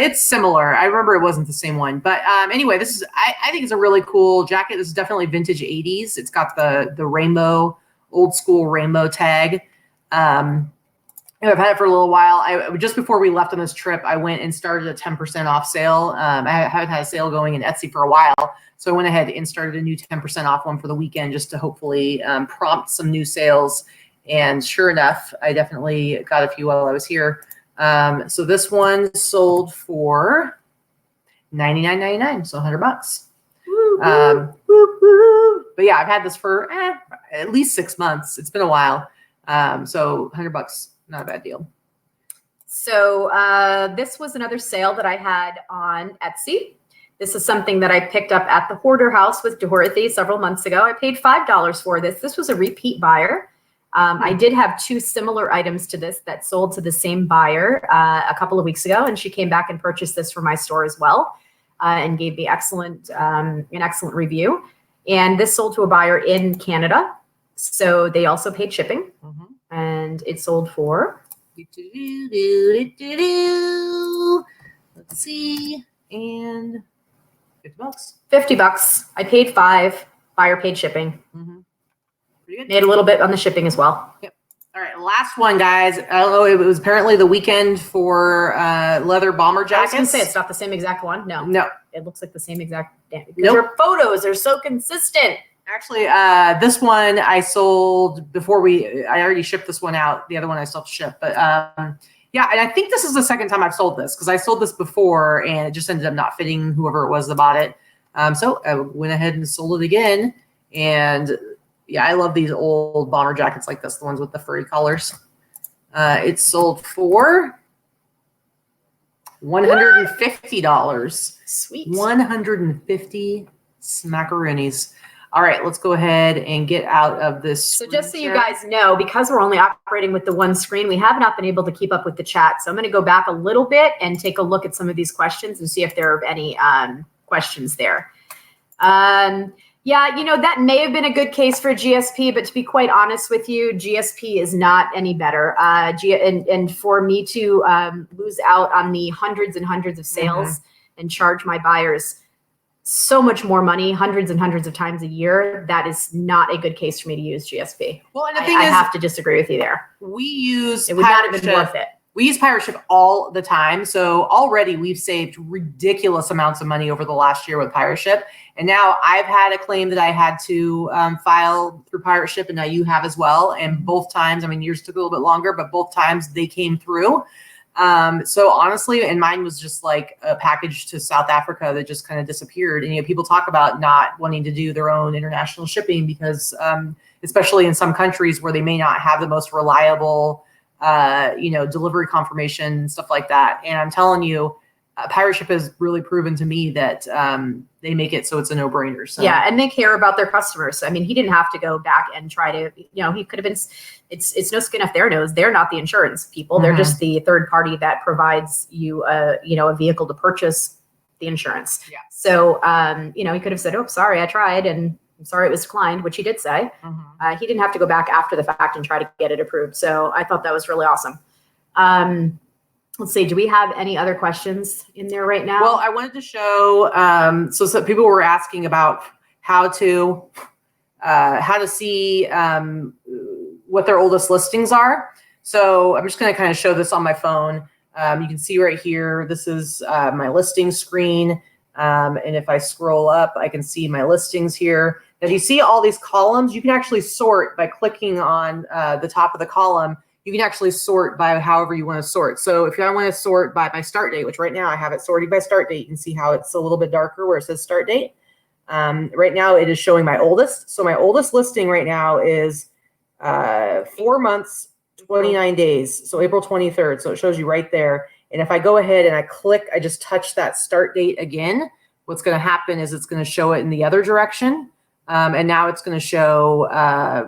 It's similar. I remember it wasn't the same one, but anyway, this is I think it's a really cool jacket. This is definitely vintage 80s. It's got the rainbow, old school rainbow tag. I've had it for a little while. Just before we left on this trip, I went and started a 10% off sale. I haven't had a sale going in Etsy for a while, so I went ahead and started a new 10% off one for the weekend just to hopefully prompt some new sales. And sure enough, I definitely got a few while I was here. So this one sold for $99.99, so $100. But yeah, I've had this for at least 6 months. It's been a while. So $100, not a bad deal. So this was another sale that I had on Etsy. This is something that I picked up at the Hoarder House with Dorothy several months ago. I paid $5 for this. This was a repeat buyer. I did have two similar items to this that sold to the same buyer a couple of weeks ago, and she came back and purchased this from my store as well, and gave me an excellent review. And this sold to a buyer in Canada, so they also paid shipping, and it sold for. Let's see, and $50. $50. I paid $5. Buyer paid shipping. Pretty good. Made a little bit on the shipping as well. Yep. All right, last one, guys. I don't know. It was apparently the weekend for leather bomber jackets. I was going to say it's not the same exact one. No. It looks like the same exact. Nope. Your photos are so consistent. Actually, this one I sold before I already shipped this one out. The other one I still have to ship. But yeah, and I think this is the second time I've sold this because I sold this before and it just ended up not fitting whoever it was that bought it. So I went ahead and sold it again. And yeah, I love these old bomber jackets like this, the ones with the furry collars. It sold for $150. Sweet. 150 smackaroonies. All right, let's go ahead and get out of this. So just so you guys know, because we're only operating with the one screen, we have not been able to keep up with the chat. So I'm going to go back a little bit and take a look at some of these questions and see if there are any questions there. Yeah, that may have been a good case for GSP, but to be quite honest with you, GSP is not any better. And for me to lose out on the hundreds and hundreds of sales and charge my buyers so much more money, hundreds and hundreds of times a year, that is not a good case for me to use GSP. Well, and the thing I is, have to disagree with you there. It would not have been worth it. We use Pirate Ship all the time. So already we've saved ridiculous amounts of money over the last year with Pirate Ship. And now I've had a claim that I had to file through Pirate Ship, and now you have as well. And both times, yours took a little bit longer, but both times they came through. So honestly, and mine was just like a package to South Africa that just kind of disappeared. And, people talk about not wanting to do their own international shipping because, especially in some countries where they may not have the most reliable, delivery confirmation, stuff like that. And I'm telling you, Pirate Ship has really proven to me that they make it so it's a no-brainer. So. Yeah, and they care about their customers. He didn't have to go back and try to, he could have been, it's no skin off their nose. They're not the insurance people. They're just the third party that provides you a vehicle to purchase the insurance. Yeah. So, he could have said, oh, sorry, I tried, and I'm sorry it was declined, which he did say. He didn't have to go back after the fact and try to get it approved. So I thought that was really awesome. Let's see. Do we have any other questions in there right now? Well, I wanted to show. So some people were asking about how to see what their oldest listings are. So I'm just going to kind of show this on my phone. You can see right here. This is my listing screen. And if I scroll up, I can see my listings here. Now, you see all these columns. You can actually sort by clicking on the top of the column. You can actually sort by however you want to sort. So if I want to sort by my start date, which right now I have it sorted by start date, you can see how it's a little bit darker where it says start date. Right now it is showing my oldest. So my oldest listing right now is 4 months, 29 days. So April 23rd. So it shows you right there. And if I go ahead and I click, I just touch that start date again, what's going to happen is it's going to show it in the other direction. And now it's going to show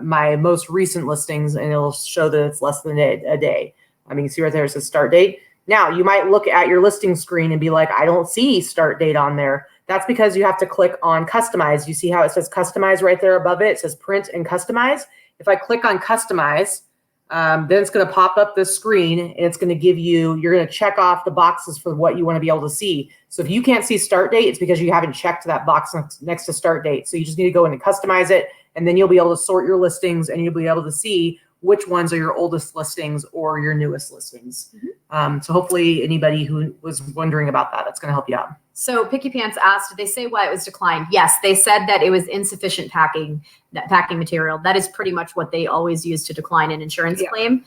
my most recent listings, and it'll show that it's less than a day. I mean, you see right there, it says start date. Now, you might look at your listing screen and be like, I don't see start date on there. That's because you have to click on customize. You see how it says customize right there above it? It says print and customize. If I click on customize, then it's going to pop up this screen, and it's going to give you, you're going to check off the boxes for what you want to be able to see. So if you can't see start date, it's because you haven't checked that box next to start date. So you just need to go in and customize it, and then you'll be able to sort your listings, and you'll be able to see which ones are your oldest listings or your newest listings. So hopefully anybody who was wondering about that, that's going to help you out. So Picky Pants asked, did they say why it was declined? Yes, they said that it was insufficient packing material. That is pretty much what they always use to decline an insurance claim,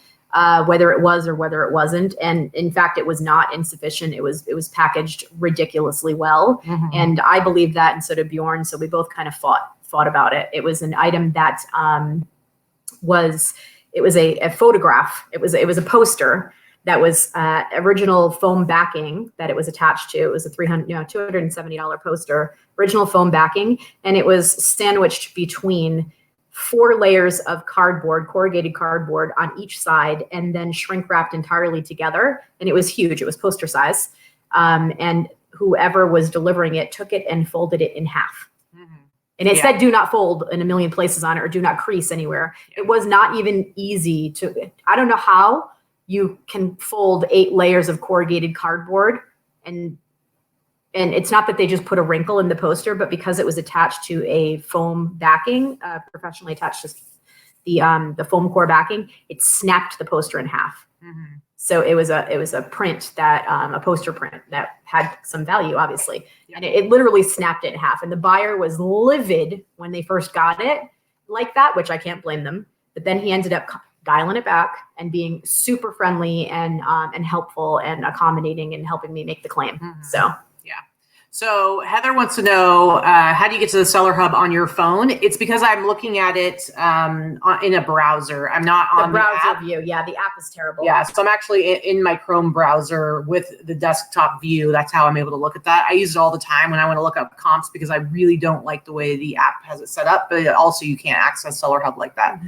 whether it was or whether it wasn't. And in fact, it was not insufficient. It was packaged ridiculously well. And I believe that, and so did Bjorn. So we both kind of fought about it. It was an item that was a photograph. It was a poster that was original foam backing that it was attached to. It was a $270 poster, original foam backing, and it was sandwiched between 4 layers of cardboard, corrugated cardboard on each side, and then shrink wrapped entirely together. And it was huge. It was poster size. And whoever was delivering it took it and folded it in half. And it said, do not fold in a million places on it, or do not crease anywhere. It was not even easy to, I don't know how you can fold 8 layers of corrugated cardboard. And it's not that they just put a wrinkle in the poster, but because it was attached to a foam backing, professionally attached to the foam core backing, it snapped the poster in half. So it was a print that, a poster print that had some value, obviously. And it literally snapped it in half. And the buyer was livid when they first got it like that, which I can't blame them. But then he ended up dialing it back and being super friendly and helpful and accommodating and helping me make the claim. So Heather wants to know, how do you get to the Seller Hub on your phone? It's because I'm looking at it in a browser. I'm not on the browser view. Yeah, the app is terrible. Yeah, so I'm actually in my Chrome browser with the desktop view. That's how I'm able to look at that. I use it all the time when I want to look up comps because I really don't like the way the app has it set up. But also you can't access Seller Hub like that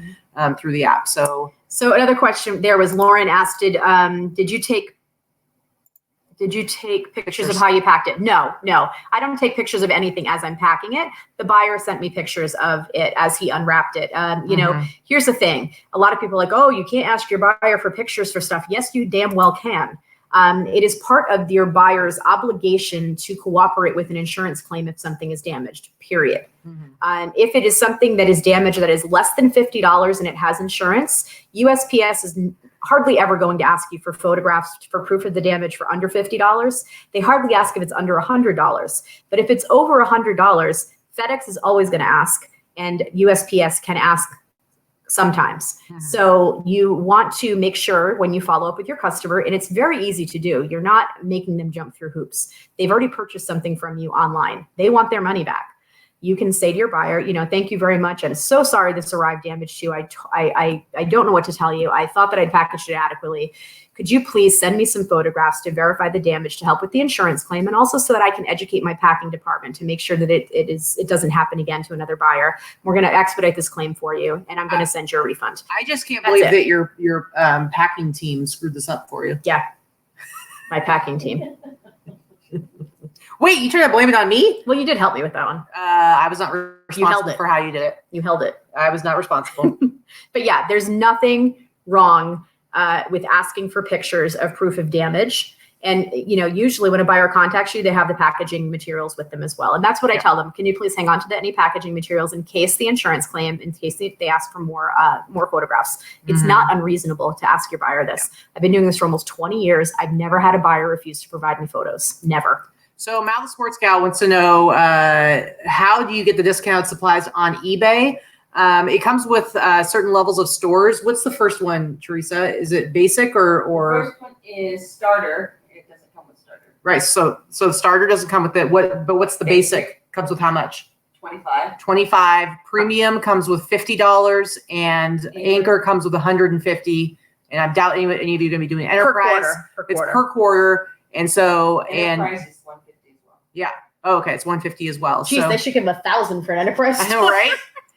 through the app. So another question there was Lauren asked, did you take pictures of how you packed it? No, I don't take pictures of anything as I'm packing it. The buyer sent me pictures of it as he unwrapped it. You know, here's the thing. A lot of people are like, oh, you can't ask your buyer for pictures for stuff. Yes, you damn well can. It is part of your buyer's obligation to cooperate with an insurance claim if something is damaged, period. If it is something that is damaged that is less than $50 and it has insurance, USPS is hardly ever going to ask you for photographs for proof of the damage for under $50. They hardly ask if it's under $100. But if it's over $100, FedEx is always going to ask, and USPS can ask sometimes. So you want to make sure when you follow up with your customer, and it's very easy to do, you're not making them jump through hoops. They've already purchased something from you online. They want their money back. You can say to your buyer, you know, thank you very much. I'm so sorry this arrived damaged to you. I don't know what to tell you. I thought that I'd packaged it adequately. Could you please send me some photographs to verify the damage to help with the insurance claim, and also so that I can educate my packing department to make sure that it doesn't happen again to another buyer. We're going to expedite this claim for you, and I'm going to send you a refund. I just can't believe that your packing team screwed this up for you. Yeah, my packing team. Wait, you trying to blame it on me? Well, you did help me with that one. I was not responsible for how you did it. You held it. I was not responsible. But yeah, there's nothing wrong with asking for pictures of proof of damage. And, usually when a buyer contacts you, they have the packaging materials with them as well. And that's what I tell them. Can you please hang on to any packaging materials in case the insurance claim, in case they ask for more photographs. It's not unreasonable to ask your buyer this. I've been doing this for almost 20 years. I've never had a buyer refuse to provide me photos. Never. So Mal the Sports Gal wants to know, how do you get the discount supplies on eBay? It comes with certain levels of stores. What's the first one, Teresa? Is it basic or? The first one is starter. It doesn't come with starter. Right. So the starter doesn't come with it. But what's the basic? Comes with how much? 25. 25. Premium comes with $50, and Anchor comes with 150. And I doubt any of you are going to be doing enterprise. It's per quarter. And so Enterprise is 150 as well. Yeah. Oh, okay. It's 150 as well. Geez, they should give them 1,000 for an enterprise. I know, right?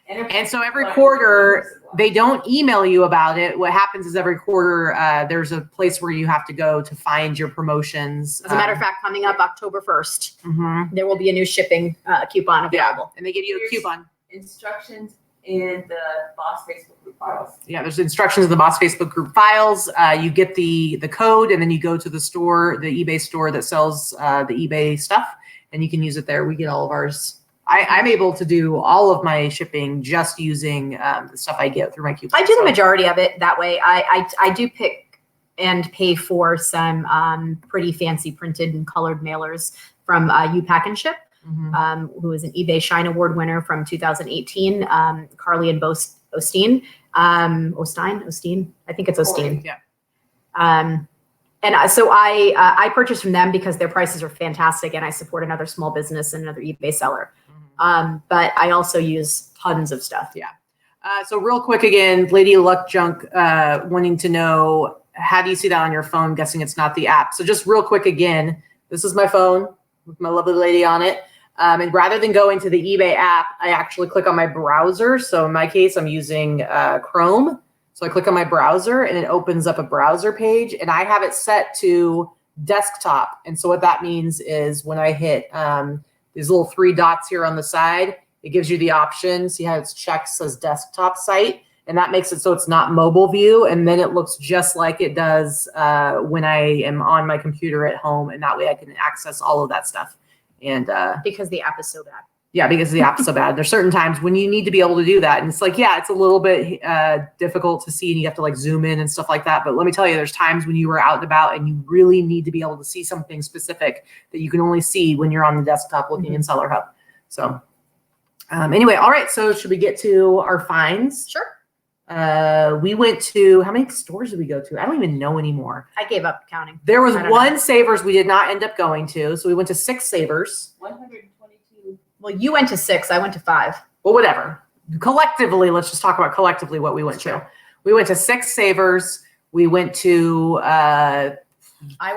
And so every quarter, they don't email you about it. What happens is every quarter, there's a place where you have to go to find your promotions. As a matter of fact, coming up October 1st, there will be a new shipping coupon available. And they give you a coupon. Instructions in the Boss Facebook group files. Yeah, there's instructions in the Boss Facebook group files. You get the code, and then you go to the store, the eBay store that sells the eBay stuff, and you can use it there. We get all of ours. I'm able to do all of my shipping just using the stuff I get through my coupon. I do the majority of it that way. I do pick and pay for some pretty fancy printed and colored mailers from UPack and Ship, who is an eBay Shine Award winner from 2018, Carly and Osteen. Osteen? I think it's Osteen. Yeah. And so I purchase from them because their prices are fantastic, and I support another small business and another eBay seller. But I also use tons of stuff. Yeah. So real quick again, Lady Luck Junk wanting to know, how do you see that on your phone? I'm guessing it's not the app. So just real quick again, this is my phone with my lovely lady on it. And rather than going to the eBay app, I actually click on my browser. So in my case, I'm using Chrome. So I click on my browser and it opens up a browser page, and I have it set to desktop. And so what that means is when I hit these little 3 dots here on the side, it gives you the option. See how it's checked, says desktop site, and that makes it so it's not mobile view. And then it looks just like it does when I am on my computer at home. And that way I can access all of that stuff. And because the app is so bad. Yeah, because the app is so bad. There's certain times when you need to be able to do that. And it's like, yeah, it's a little bit difficult to see, and you have to like zoom in and stuff like that. But let me tell you, there's times when you are out and about and you really need to be able to see something specific that you can only see when you're on the desktop looking in Seller Hub. So anyway, all right. So should we get to our finds? Sure. We went to, how many stores did we go to? I don't even know anymore. I gave up counting. There was one Savers we did not end up going to. So we went to 6 Savers. 122. Well, you went to 6. I went to 5. Well, whatever. Collectively, let's just talk about collectively what we went to. We went to 6 Savers. We went to I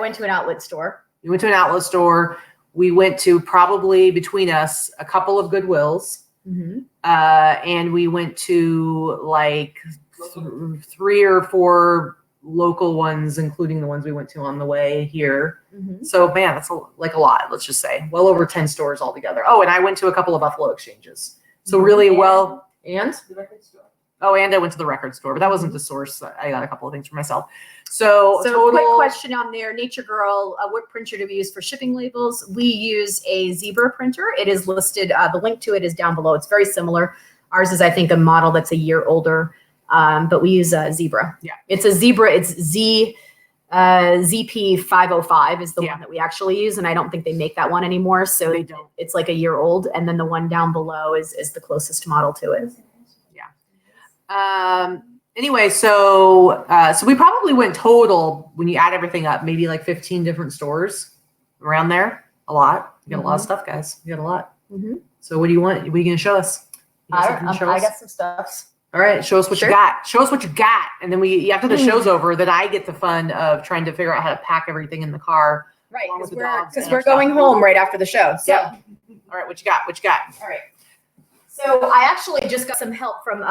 went to an outlet store. We went to an outlet store. We went to, probably between us, a couple of Goodwills. And we went to like 3 or 4 local ones, including the ones we went to on the way here. So man, that's like a lot, let's just say. Well over 10 stores altogether. Oh, and I went to a couple of Buffalo exchanges. So really and the record store. Oh, and I went to the record store, but that wasn't the source. I got a couple of things for myself. So total, quick question on there, Nature Girl, what printer do we use for shipping labels? We use a Zebra printer. It is listed, the link to it is down below. It's very similar. Ours is, I think, a model that's a year older, but we use a Zebra. Yeah. It's a Zebra. It's ZP505 is the one that we actually use, and I don't think they make that one anymore. So they don't. It's like a year old, and then the one down below is the closest model to it. Yeah. Anyway, so we probably went total, when you add everything up, maybe like 15 different stores around there. A lot. You got a lot of stuff, guys. You got a lot. So what do you want? What are you going to show us? I got some stuff. All right, show us what you got. Show us what you got, and then after the show's over, then I get the fun of trying to figure out how to pack everything in the car. Right, because we're going home right after the show. So, all right, what you got? What you got? All right. So I actually just got some help from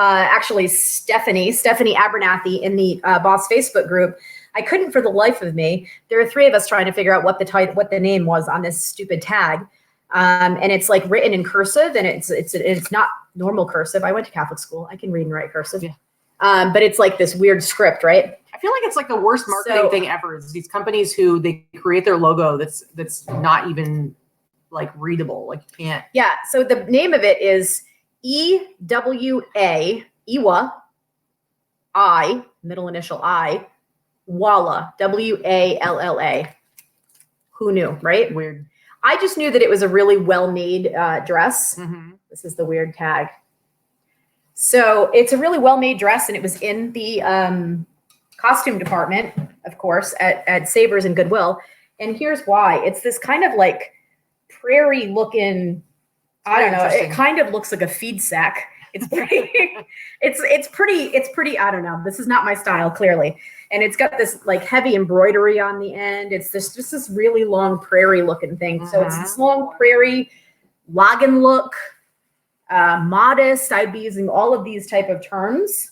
Stephanie Abernathy in the Boss Facebook group. I couldn't for the life of me. There are 3 of us trying to figure out what the name was on this stupid tag. And it's like written in cursive, and it's not normal cursive. I went to Catholic school. I can read and write cursive. Yeah. But it's like this weird script, right? I feel like it's like the worst marketing thing ever. Is these companies who they create their logo that's not even like readable. Like you can't. Yeah. So the name of it is EWA, Ewa, I, middle initial I, Walla, WALLA. Who knew, right? Weird. I just knew that it was a really well-made dress. Mm-hmm. This is the weird tag. So it's a really well-made dress, and it was in the costume department, of course, at Savers and Goodwill. And here's why. It's this kind of like prairie-looking, I don't know, it kind of looks like a feed sack. It's pretty, it's pretty, I don't know. This is not my style, clearly. And it's got this like heavy embroidery on the end. It's just this really long prairie looking thing. So it's this long prairie logging look, modest. I'd be using all of these type of terms.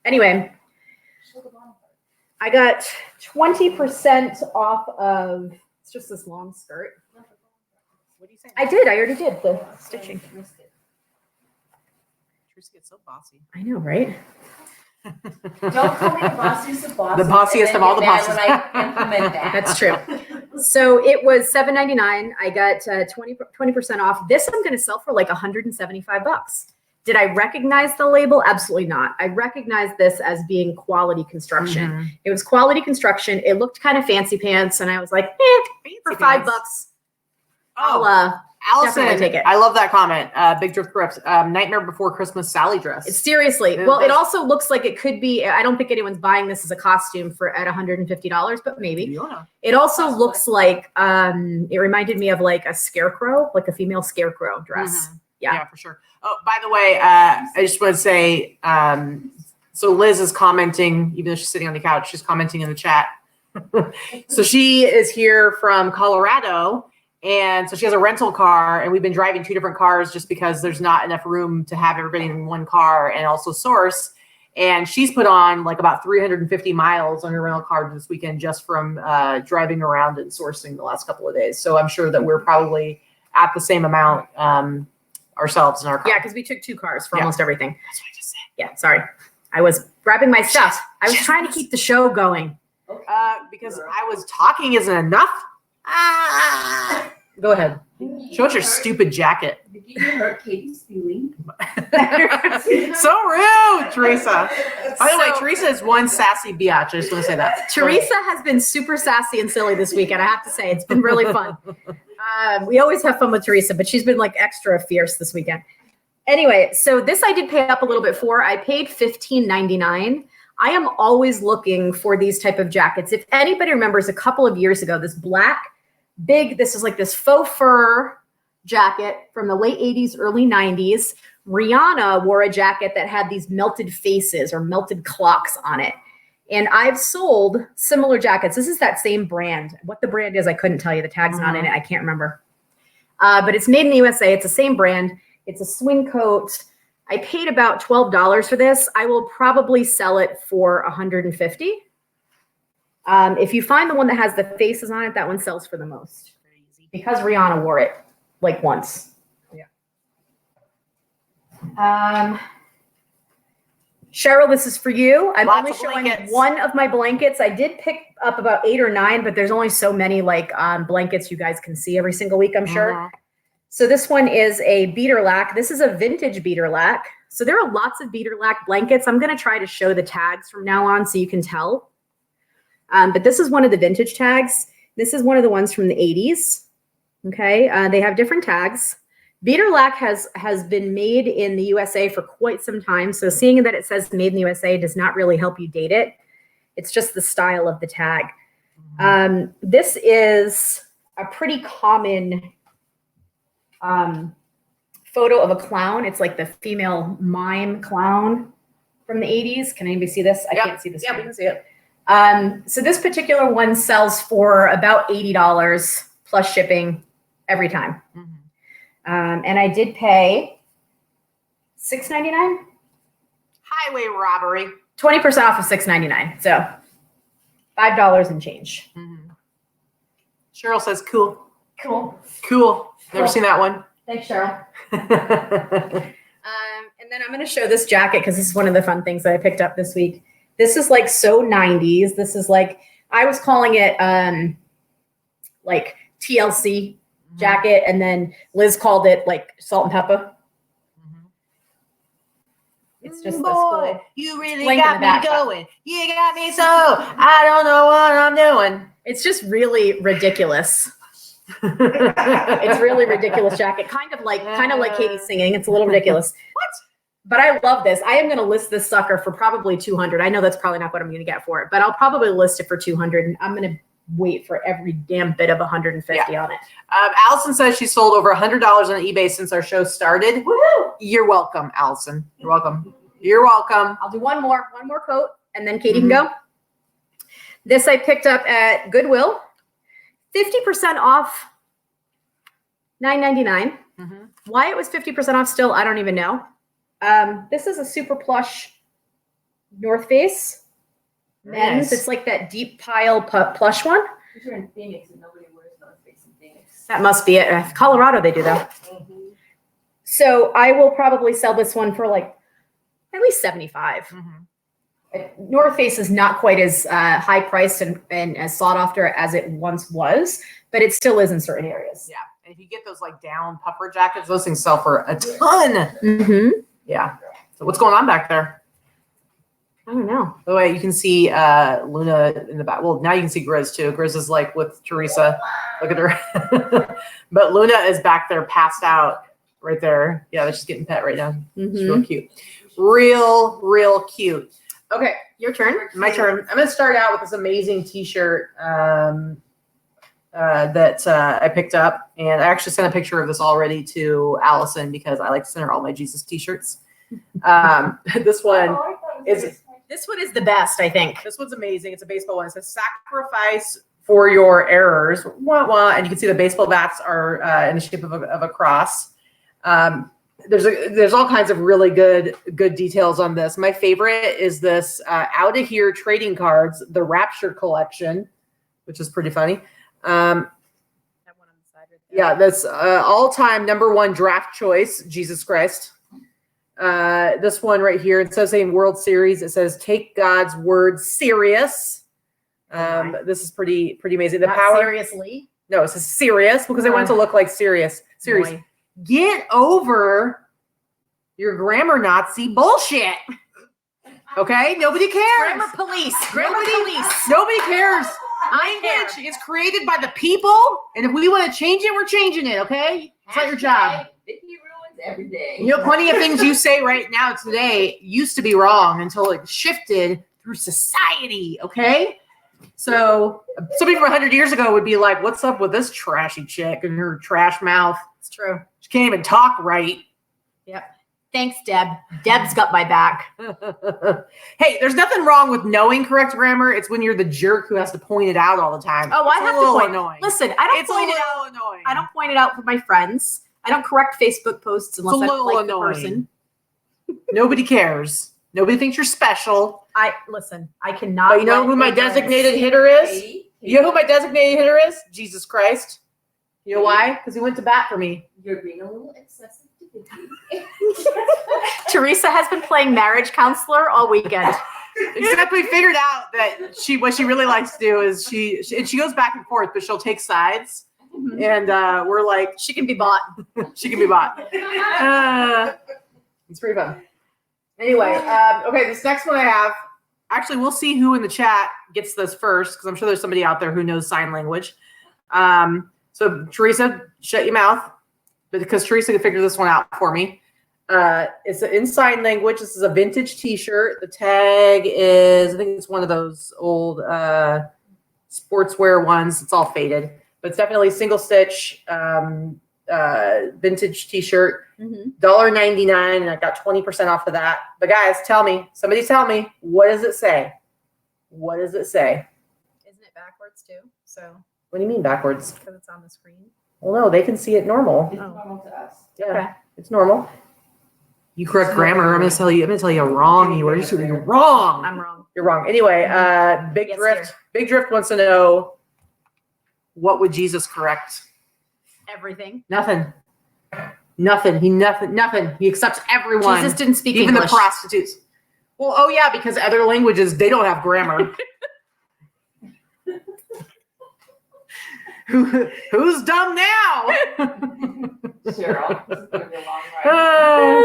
Anyway, I got 20% off of, it's just this long skirt. What do you say? I did. I already did the stitching. Teresa gets so bossy. I know, right? Don't call me the bossiest of bosses. The bossiest of all the bosses. When I implement that. That's true. So it was $7.99. I got 20% off. This I'm going to sell for like $175. Did I recognize the label? Absolutely not. I recognized this as being quality construction. Mm-hmm. It was quality construction. It looked kind of fancy pants, and I was like, for $5. I'll Allison, definitely take it. I love that comment. Big Drift Grips. Nightmare Before Christmas Sally dress. Seriously. Well, it also looks like it could be, I don't think anyone's buying this as a costume at $150, but maybe. Yeah. It also looks like, it reminded me of like a scarecrow, like a female scarecrow dress. Mm-hmm. Yeah, for sure. Oh, by the way, I just want to say, so Liz is commenting, even though she's sitting on the couch, she's commenting in the chat. So she is here from Colorado. And so she has a rental car, and we've been driving 2 different cars just because there's not enough room to have everybody in one car and also source. And she's put on like about 350 miles on her rental car this weekend just from driving around and sourcing the last couple of days. So I'm sure that we're probably at the same amount ourselves in our car. Yeah, because we took 2 cars for almost everything. That's what I just said. Yeah, sorry. I was grabbing my stuff. I was trying to keep the show going. Because I was talking isn't enough. Go ahead. Show us your stupid jacket. Did you hurt Katy's feeling? So rude, Teresa. By the way, Teresa is one sassy biatch. I just want to say that. Teresa has been super sassy and silly this weekend. I have to say, it's been really fun. We always have fun with Teresa, but she's been like extra fierce this weekend. Anyway, so this I did pay up a little bit for. I paid $15.99. I am always looking for these type of jackets. If anybody remembers a couple of years ago, this black, big, this is like this faux fur jacket from the late 80s, early 90s. Rihanna wore a jacket that had these melted faces or melted clocks on it. And I've sold similar jackets. This is that same brand. What the brand is, I couldn't tell you. The tag's not in it. I can't remember. But it's made in the USA. It's the same brand. It's a swing coat. I paid about $12 for this. I will probably sell it for $150. If you find the one that has the faces on it, that one sells for the most. Because Rihanna wore it like once. Yeah. Cheryl, this is for you. I'm only showing one of my blankets. I did pick up about 8 or 9, but there's only so many like blankets you guys can see every single week, I'm sure. So this one is a beater lack. This is a vintage beater lack. So there are lots of beater lack blankets. I'm going to try to show the tags from now on so you can tell. But this is one of the vintage tags. This is one of the ones from the 80s. Okay, they have different tags. Beater lack has been made in the USA for quite some time. So seeing that it says made in the USA does not really help you date it. It's just the style of the tag. This is a pretty common photo of a clown. It's like the female mime clown from the 80s. Can anybody see this? I can't see this. Yeah, we can see it. So this particular one sells for about $80 plus shipping every time. And I did pay $6.99. Highway robbery. 20% off of $6.99. So $5 and change. Cheryl says, cool. Cool. Cool. Never seen that one. Thanks, Cheryl. And then I'm going to show this jacket because this is one of the fun things that I picked up this week. This is like so 90s. This is like, I was calling it like TLC jacket, and then Liz called it like salt and pepper. It's just this cool you really link in got the me back. going. You got me so I don't know what I'm doing. It's just really ridiculous. It's really ridiculous jacket, kind of like Katy singing. It's a little ridiculous. What? But I love this. I am going to list this sucker for probably 200. I know that's probably not what I'm going to get for it, but I'll probably list it for 200. And I'm going to wait for every damn bit of 150 on it. Allison says she sold over $100 on eBay since our show started. Woo! You're welcome, Allison. You're welcome. You're welcome. I'll do one more coat, and then Katy can go. This I picked up at Goodwill, 50% off, $9.99. Why it was 50% off still, I don't even know. This is a super plush North Face men's. It's like that deep pile plush one. You're in Phoenix and nobody wears North Face in Phoenix. That must be it. Colorado, they do though. So I will probably sell this one for like at least 75. North Face is not quite as high priced and as sought after as it once was, but it still is in certain areas. Yeah. And if you get those like down puffer jackets, those things sell for a ton. Yeah. So what's going on back there? I don't know. By the way, you can see Luna in the back. Well, now you can see Grizz too. Grizz is like with Teresa. Look at her. But Luna is back there passed out right there. Yeah, she's getting pet right now. She's real cute. Real cute. Okay, Your turn. my turn. I'm going to start out with this amazing t-shirt that I picked up. And I actually sent a picture of this already to Allison because I like to send her all my Jesus t-shirts. This one is... This one is the best, I think. This one's amazing. It's a baseball one. It says sacrifice for your errors. Wah, wah. And you can see the baseball bats are in the shape of a cross. There's all kinds of really good details on this. My favorite is this Out of Here trading cards, the Rapture collection, which is pretty funny. That one on the side right there. Yeah, that's all-time #1 draft choice, Jesus Christ. This one right here, it says in World Series, it says take God's word serious. This is pretty amazing. The Not power. seriously. No, it says serious because they want it to look like serious. Serious. Boy. Get over your grammar Nazi bullshit. Okay, nobody cares. Grammar police. Nobody cares. Language is created by the people, and if we want to change it, we're changing it. Okay, it's not your job. Vikki ruins every day. You know, plenty of things you say right now today used to be wrong until it shifted through society, okay? So somebody from 100 years ago would be like, what's up with this trashy chick and her trash mouth? It's true. She can't even talk right. Yep. Thanks, Deb. Deb's got my back. Hey, there's nothing wrong with knowing correct grammar. It's when you're the jerk who has to point it out all the time. Oh, I have to point. Annoying. Listen, I don't It's point a it out. little annoying. I don't point it out for my friends. I don't correct Facebook posts unless I little like annoying. the person. Nobody cares. Nobody thinks you're special. I cannot. But you know let who my ignorance- designated hitter is? Katy, You know who my designated hitter is? Jesus Christ. You know why? Because he went to bat for me. You're being a little excessive to Vikki. Teresa has been playing marriage counselor all weekend. Except we figured out that what she really likes to do is she goes back and forth, but she'll take sides. And we're like, She can be bought. she can be bought. It's pretty fun. Anyway, okay, this next one I have, actually, we'll see who in the chat gets this first, because I'm sure there's somebody out there who knows sign language. So Teresa, shut your mouth, because Teresa can figure this one out for me. It's in sign language. This is a vintage t-shirt. The tag is, I think it's one of those old sportswear ones. It's all faded, but it's definitely single stitch vintage t-shirt. $1.99, and I got 20% off of that. But guys, somebody tell me, what does it say? What does it say? Isn't it backwards too? So What do you mean backwards? because it's on the screen. Well, no, they can see it normal. It's normal to us. Yeah, Okay. it's normal. You correct grammar. I'm gonna tell you wrong. You're wrong. I'm wrong. You're wrong. Anyway, Big Yes, Drift. dear. Big Drift wants to know, what would Jesus correct? Everything. Nothing. Nothing. He accepts everyone. Jesus didn't speak even English. the prostitutes. Well, oh yeah, because other languages, they don't have grammar. Who's dumb now? Cheryl, this is gonna be a long ride.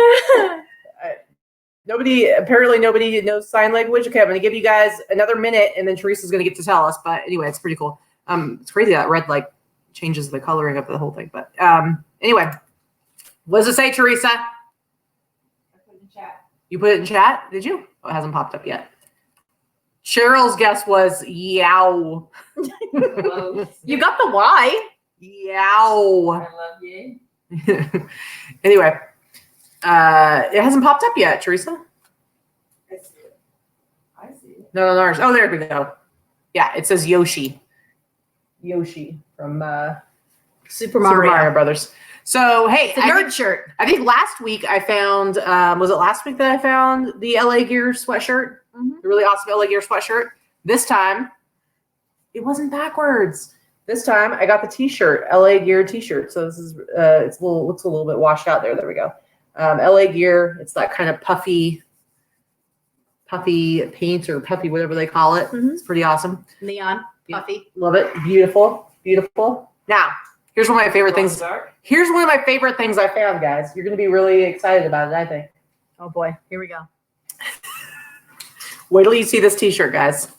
Apparently nobody knows sign language. Okay, I'm going to give you guys another minute, and then Teresa's going to get to tell us. But anyway, it's pretty cool. It's crazy that red like changes the coloring of the whole thing. But anyway, what does it say, Teresa? I put it in chat. You put it in chat? Did you? Oh, it hasn't popped up yet. Cheryl's guess was yow. Close. You got the Y. Yow. I love you. Anyway, it hasn't popped up yet, Teresa. I see it. I see it. No, ours. Oh, there we go. Yeah, it says Yoshi. Yoshi from Super Mario. Brothers. So, hey, It's a nerd shirt. I think last week I found, was it last week that I found the LA Gear sweatshirt? Mhm. The really awesome LA Gear sweatshirt. This time, it wasn't backwards. This time, I got the T-shirt, LA Gear T-shirt. So this is, looks a little bit washed out there. There we go. LA Gear. It's that kind of puffy paint or puffy whatever they call it. Mhm. It's pretty awesome. Neon. Puffy. Love it. Beautiful. Now, here's one of my favorite things. Here's one of my favorite things I found, guys. You're going to be really excited about it, I think. Oh boy. Here we go. Wait till you see this T-shirt, guys.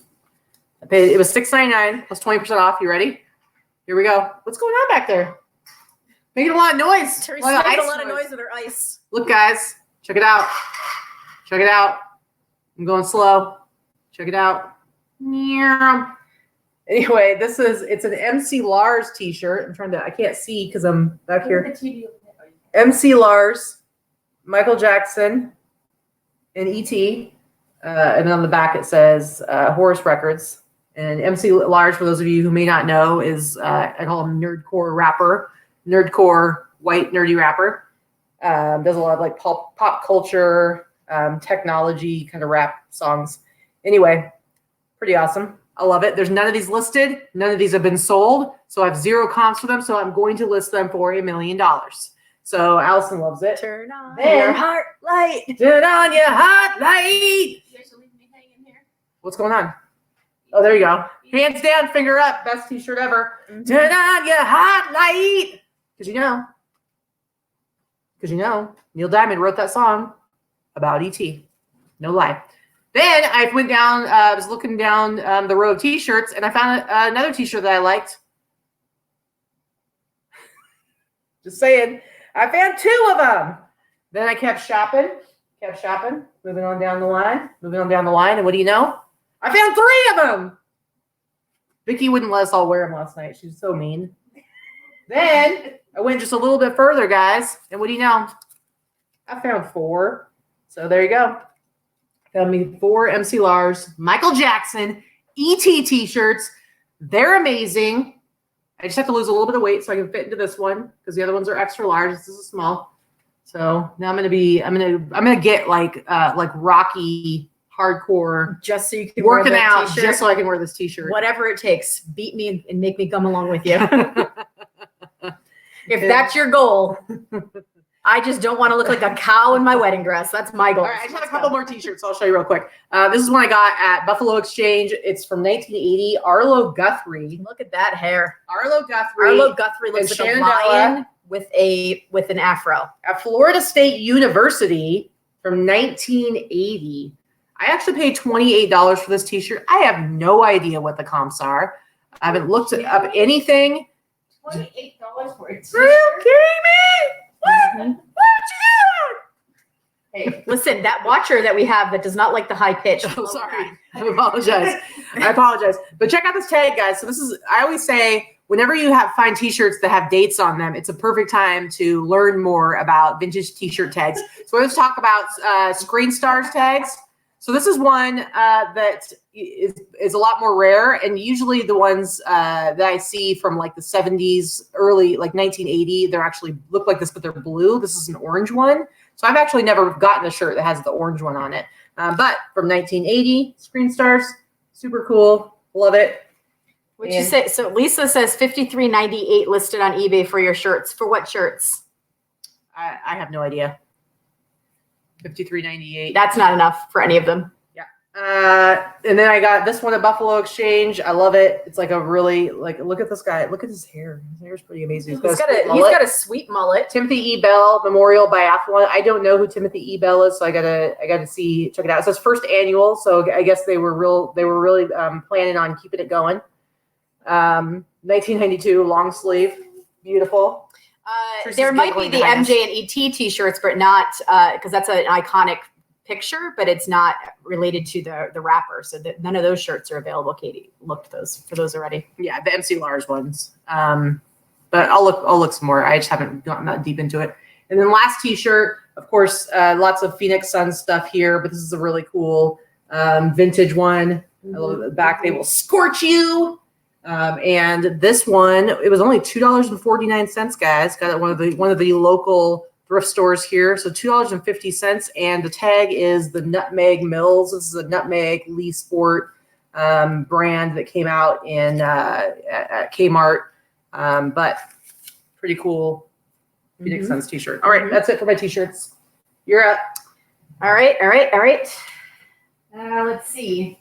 It was $6.99 plus 20% off. You ready? Here we go. What's going on back there? Making a lot of noise. Teresa of makes ice a lot of noise with her ice. Look, guys. Check it out. Check it out. I'm going slow. Check it out. Meow. Anyway, it's an MC Lars T-shirt. I can't see because I'm back here. MC Lars, Michael Jackson, and E.T. And then on the back it says Horus Records. And MC Lars, for those of you who may not know, is I call him nerdcore rapper, nerdcore white nerdy rapper. Does a lot of like pop culture, technology kind of rap songs. Anyway, pretty awesome. I love it. There's none of these listed. None of these have been sold. So I have 0 comps for them. So I'm going to list them for $1 million. So Allison loves it. Turn on There. your heart light. Turn on your hot light. You guys are leaving me hanging here. What's going on? Oh, there you go. Hands down, finger up. Best T-shirt ever. Mhm. Turn on your hot light. Because you know, Neil Diamond wrote that song about E.T. No lie. Then I went down, I was looking down the row of T-shirts, and I found another T-shirt that I liked. Just saying. I found 2 of them. Then I kept shopping, moving on down the line. And what do you know? I found 3 of them. Vikki wouldn't let us all wear them last night. She's so mean. Then I went just a little bit further, guys. And what do you know? I found 4. So there you go. Found me 4 MC Lars, Michael Jackson, E.T. T-shirts. They're amazing. I just have to lose a little bit of weight so I can fit into this one because the other ones are extra large. This is a small. So now I'm gonna get like Rocky hardcore, Just so you can working wear that out t-shirt. just so I can wear this T-shirt. Whatever it takes. Beat me and make me come along with you. If that's your goal. I just don't want to look like a cow in my wedding dress. That's my goal. All right, I just have a couple more T-shirts. I'll show you real quick. This is one I got at Buffalo Exchange. It's from 1980. Arlo Guthrie. Look at that hair. Arlo Guthrie. Arlo Guthrie looks and like a Shenandoah. lion with an afro. At Florida State University from 1980. I actually paid $28 for this T-shirt. I have no idea what the comps are. I haven't looked up anything. $28 for it. Are you kidding me? Mhm. What you doing? Hey, Listen, that watcher that we have that does not like the high pitch. Oh, sorry. I apologize. But check out this tag, guys. So I always say, whenever you find T-shirts that have dates on them, it's a perfect time to learn more about vintage T-shirt tags. So let's talk about Screen Stars tags. So this is one that is a lot more rare, and usually the ones that I see from like the 70s, early like 1980, they're actually look like this, but they're blue. This is an orange one. So I've actually never gotten a shirt that has the orange one on it. But from 1980, Screen Stars, super cool, love it. What'd you say? So Lisa says $53.98 listed on eBay for your shirts. For what shirts? I have no idea. $53.98. That's not enough for any of them. And then I got this one at Buffalo Exchange. I love it. It's like a really look at this guy. Look at his hair. His hair's pretty amazing. He's got a sweet mullet. Timothy E. Bell Memorial Biathlon. I don't know who Timothy E. Bell is, so I gotta check it out. It's his first annual, so I guess they were really planning on keeping it going. 1992 long sleeve, beautiful. There might be the MJ and ET t-shirts, but not because that's an iconic picture, but it's not related to the wrapper. So none of those shirts are available. Katie looked for those already. Yeah, the MC Lars ones. But I'll look some more. I just haven't gotten that deep into it. And then last t-shirt, of course, lots of Phoenix Suns stuff here, but this is a really cool vintage one. I love the back. They will scorch you. And this one, it was only $2.49, guys. Got it one of the local thrift stores here. So $2.50, and the tag is the Nutmeg Mills. This is a Nutmeg Lee Sport brand that came out in at Kmart. But pretty cool Phoenix Suns t-shirt. All right, that's it for my t-shirts. You're up. All right. Let's see.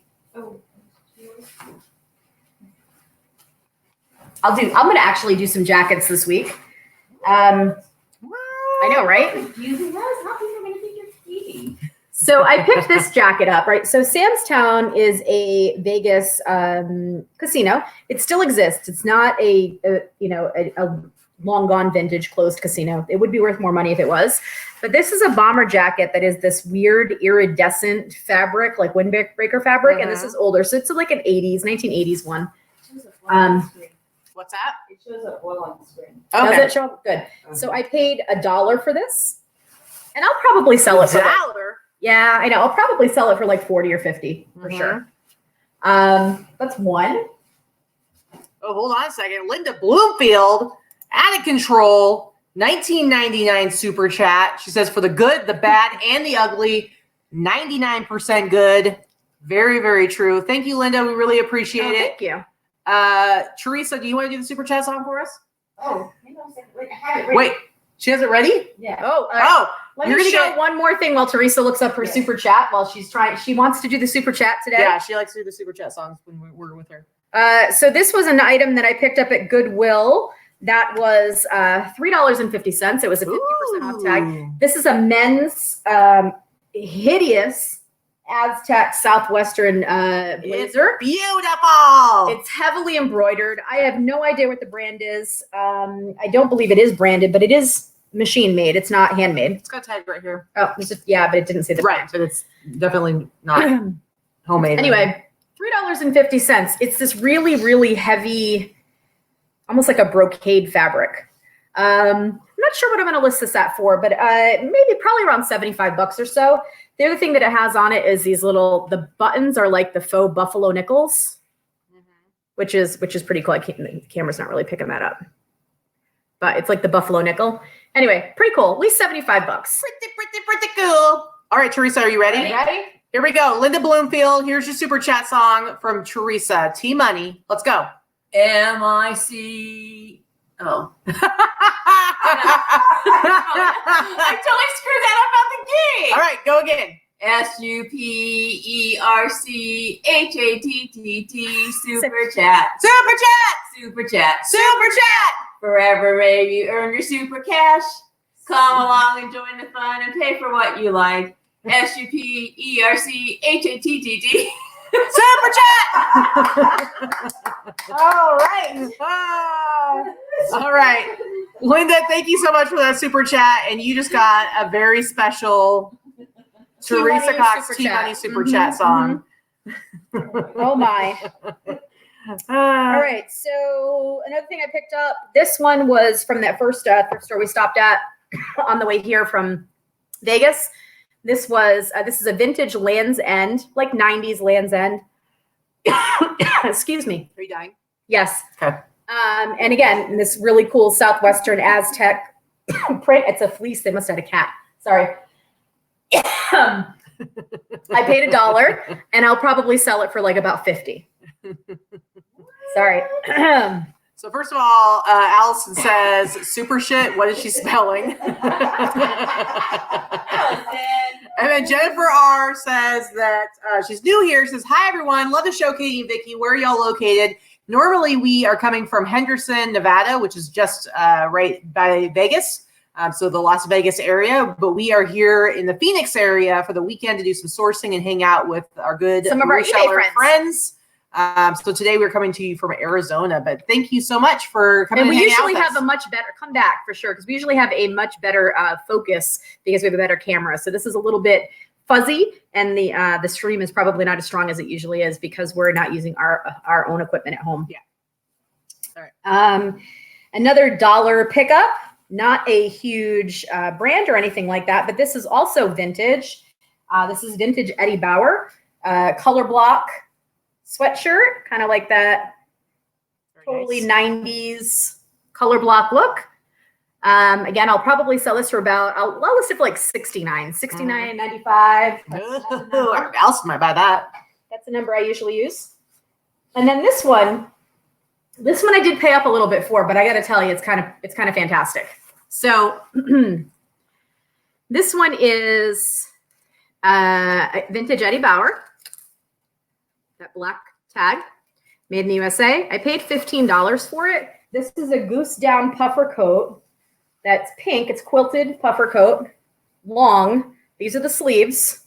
I'm going to actually do some jackets this week. I know, right? So I picked this jacket up, right? So Sam's Town is a Vegas casino. It still exists. It's not a long gone vintage closed casino. It would be worth more money if it was. But this is a bomber jacket that is this weird iridescent fabric, like windbreaker fabric, and this is older. So it's like an 1980s one. What's that? It shows up well on the screen. Okay. Does it show up? Good. So I paid $1 for this, and I'll probably sell it for $1. Yeah, I know. I'll probably sell it for like 40 or 50 for sure. That's one. Oh, hold on a second. Linda Bloomfield, out of control, 1999 super chat. She says, for the good, the bad, and the ugly, 99% good. Very, very true. Thank you, Linda. We really appreciate it. Thank you. Teresa, do you want to do the super chat song for us? Oh, hang on a second. Wait, I have it ready. Wait, she has it ready? Yeah. Oh, Let you're me gonna show get one more thing while Teresa looks up her super chat while she's trying. She wants to do the super chat today. Yeah, she likes to do the super chat songs when we're with her. So this was an item that I picked up at Goodwill. That was $3.50. It was a 50% off tag. This is a men's hideous Aztec Southwestern blazer. Beautiful. It's heavily embroidered. I have no idea what the brand is. I don't believe it is branded, but it is machine made. It's not handmade. It's got a tag right here. Oh, but it didn't say the brand. Right, but it's definitely not homemade. Anyway, $3.50. It's this really, really heavy, almost like a brocade fabric. I'm not sure what I'm going to list this at for, but probably around $75 or so. The other thing that it has on it is the buttons are like the faux buffalo nickels, which is pretty cool. The camera's not really picking that up, but it's like the buffalo nickel. Anyway, pretty cool. At least $75. Pretty cool. All right, Teresa, are you ready? Ready? Here we go. Linda Bloomfield. Here's your super chat song from Teresa. T-Money. Let's go. M-I-C. Oh. I totally screwed that up on the game. All right, go again. SUPERCHATTT super chat. Super chat. Super chat. Super chat. Forever maybe you earn your super cash. Come along and join the fun and pay for what you like. SUPERCHATTT. Super chat. All right. All right. Linda, thank you so much for that super chat. And you just got a very special Teresa Cox T-Money super chat song. Oh my. All right. So another thing I picked up, this one was from that first thrift store we stopped at on the way here from Vegas. This is a vintage Land's End, like 90s Land's End. Excuse me. Are you dying? Yes. Okay. And again, this really cool Southwestern Aztec print. It's a fleece. They must have had a cat. Sorry. I paid $1 and I'll probably sell it for like about 50. Sorry. So first of all, Allison says super shit. What is she spelling? And then Jennifer R says that she's new here. She says, hi, everyone. Love the show, Katy and Vikki. Where are y'all located? Normally, we are coming from Henderson, Nevada, which is just right by Vegas. So the Las Vegas area. But we are here in the Phoenix area for the weekend to do some sourcing and hang out with our good some of our eBay friends. So today we're coming to you from Arizona, but thank you so much for coming. And we hang usually out with have us. a much better come back for sure because we usually have a much better focus because we have a better camera. So this is a little bit fuzzy, and the stream is probably not as strong as it usually is because we're not using our own equipment at home. Yeah. All right. Another dollar pickup, not a huge brand or anything like that, but this is also vintage. This is vintage Eddie Bauer color block sweatshirt, kind of like that. Very Totally nice. 90s color block look. Again, I'll probably sell this for about, I'll list it for like $69.95. Ooh, Alice might buy that. That's the number I usually use. And then this one I did pay up a little bit for, but I got to tell you, it's kind of fantastic. So this one is vintage Eddie Bauer. That black tag, made in the USA. I paid $15 for it. This is a goose down puffer coat. That's pink. It's quilted puffer coat, long. These are the sleeves.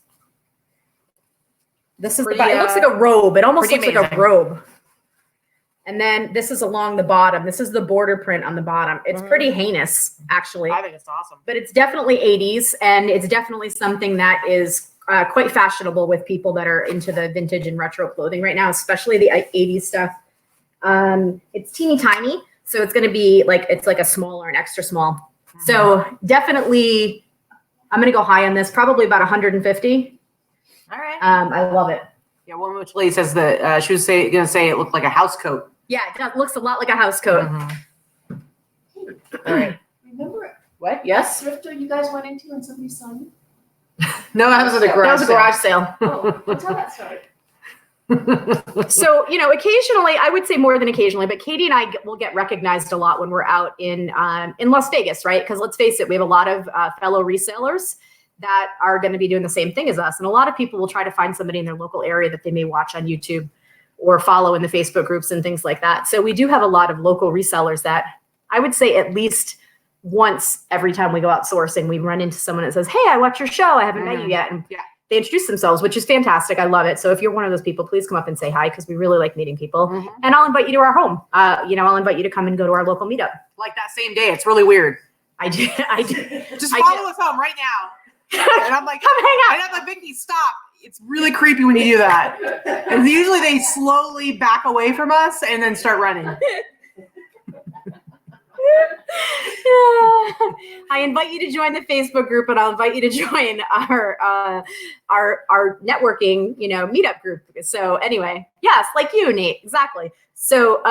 This is Pretty, it looks like a robe. It almost looks pretty like a amazing. robe. And then this is along the bottom. This is the border print on the bottom. It's pretty heinous, actually. I think it's awesome. But it's definitely 80s, and it's definitely something that is quite fashionable with people that are into the vintage and retro clothing right now, especially the 80s stuff. It's teeny tiny, so it's going to be like, it's like a small or an extra small. So definitely, I'm going to go high on this, probably about 150. All right. I love it. Yeah, one which lady says that she was going to say it looked like a house coat. Yeah, it looks a lot like a house coat. Mm-hmm. All right. Remember What? that Yes? thrift store you guys went into and somebody saw you? No, that was at a garage. That was a garage sale. Oh, tell that story. So, occasionally, I would say more than occasionally, but Katy and I will get recognized a lot when we're out in Las Vegas, right? Because let's face it, we have a lot of fellow resellers that are going to be doing the same thing as us. And a lot of people will try to find somebody in their local area that they may watch on YouTube or follow in the Facebook groups and things like that. So we do have a lot of local resellers that I would say at least once every time we go out sourcing, we run into someone that says, hey, I watch your show. I haven't met you yet. And Yeah. they introduce themselves, which is fantastic. I love it. So if you're one of those people, please come up and say hi because we really like meeting people. Mhm. And I'll invite you to our home. I'll invite you to come and go to our local meetup. Like that same day. It's really weird. I do. Just I follow us home right now. And I'm like, Come hang out. and I'm like, Vikki, stop. It's really creepy when you do that. And usually they slowly back away from us and then start running. I invite you to join the Facebook group, and I'll invite you to join our networking, meetup group. So anyway, yes, like you, Nate, exactly. So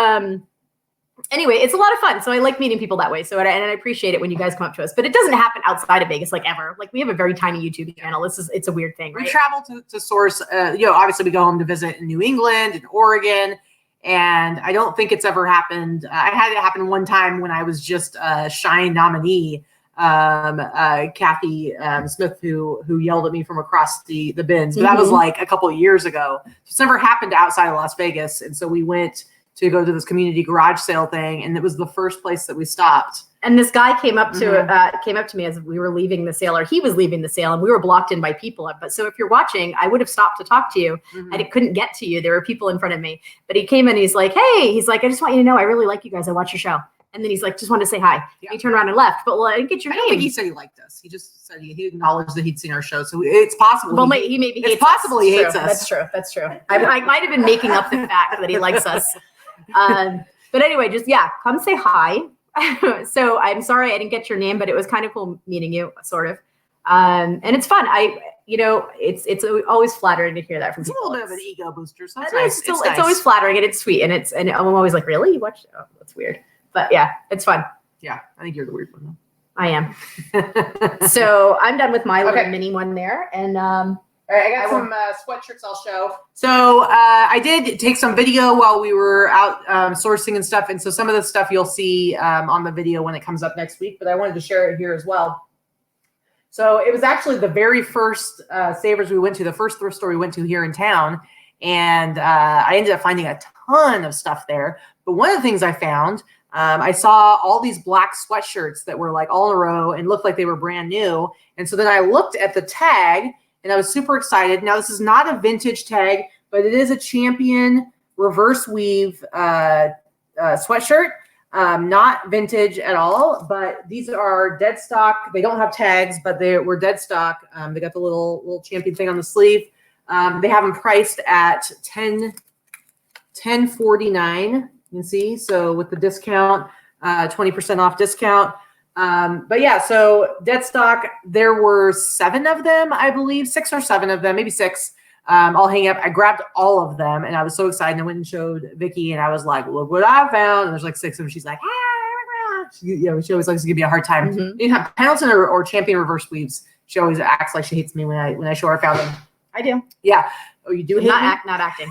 anyway, it's a lot of fun. So I like meeting people that way. So and I appreciate it when you guys come up to us. But it doesn't happen outside of Vegas, like ever. Like we have a very tiny YouTube channel. It's a weird thing, right? We travel to source. Obviously we go home to visit in New England and Oregon. And I don't think it's ever happened. I had it happen one time when I was just a Shine nominee, Kathy Smith, who yelled at me from across the bins. But that was like a couple of years ago. So it's never happened outside of Las Vegas. And so we went to go to this community garage sale thing, and it was the first place that we stopped. And this guy came up to me as we were leaving the sale, or he was leaving the sale, and we were blocked in by people. But so if you're watching, I would have stopped to talk to you, and it couldn't get to you. There were people in front of me. But he came in, and he's like, "Hey," he's like, "I just want you to know, I really like you guys. I watch your show." And then he's like, "Just wanted to say hi." Yeah. He turned around and left. But I didn't get your I name. don't think he said he liked us. He just said he acknowledged that he'd seen our show. So it's possible. Well, he maybe hates it's possible us. he It's hates true. us. That's true. I might have been making up the fact that he likes us. But anyway, just come say hi. So I'm sorry I didn't get your name, but it was kind of cool meeting you, sort of. And it's fun. It's always flattering to hear that from It's a people. little bit of an ego booster. So it's It nice. is. It's always flattering, and it's sweet, and I'm always like, really? You watched? Oh, that's weird. But yeah, it's fun. Yeah, I think you're the weird one I am. So I'm done with my Okay. little mini one there, and All right, I got some sweatshirts I'll show. So I did take some video while we were out sourcing and stuff. And so some of the stuff you'll see on the video when it comes up next week, but I wanted to share it here as well. So it was actually the very first Savers we went to, the first thrift store we went to here in town. And I ended up finding a ton of stuff there. But one of the things I found, I saw all these black sweatshirts that were like all in a row and looked like they were brand new. And so then I looked at the tag and I was super excited. Now, this is not a vintage tag, but it is a Champion reverse weave sweatshirt. Not vintage at all, but these are dead stock. They don't have tags, but they were dead stock. They got the little Champion thing on the sleeve. They have them priced at $10.49. You can see, so with the discount, 20% off discount. But yeah, so dead stock. There were 7 of them, I believe, 6 or 7 of them, maybe 6. All hanging up. I grabbed all of them, and I was so excited. I went and showed Vikki, and I was like, "Look what I found!" And there's like 6 of them. She's like, "Ah!" She always likes to give me a hard time. You have Pendleton or Champion reverse weaves. She always acts like she hates me when I show her I found them. I do. Yeah. Oh, you do? Not acting.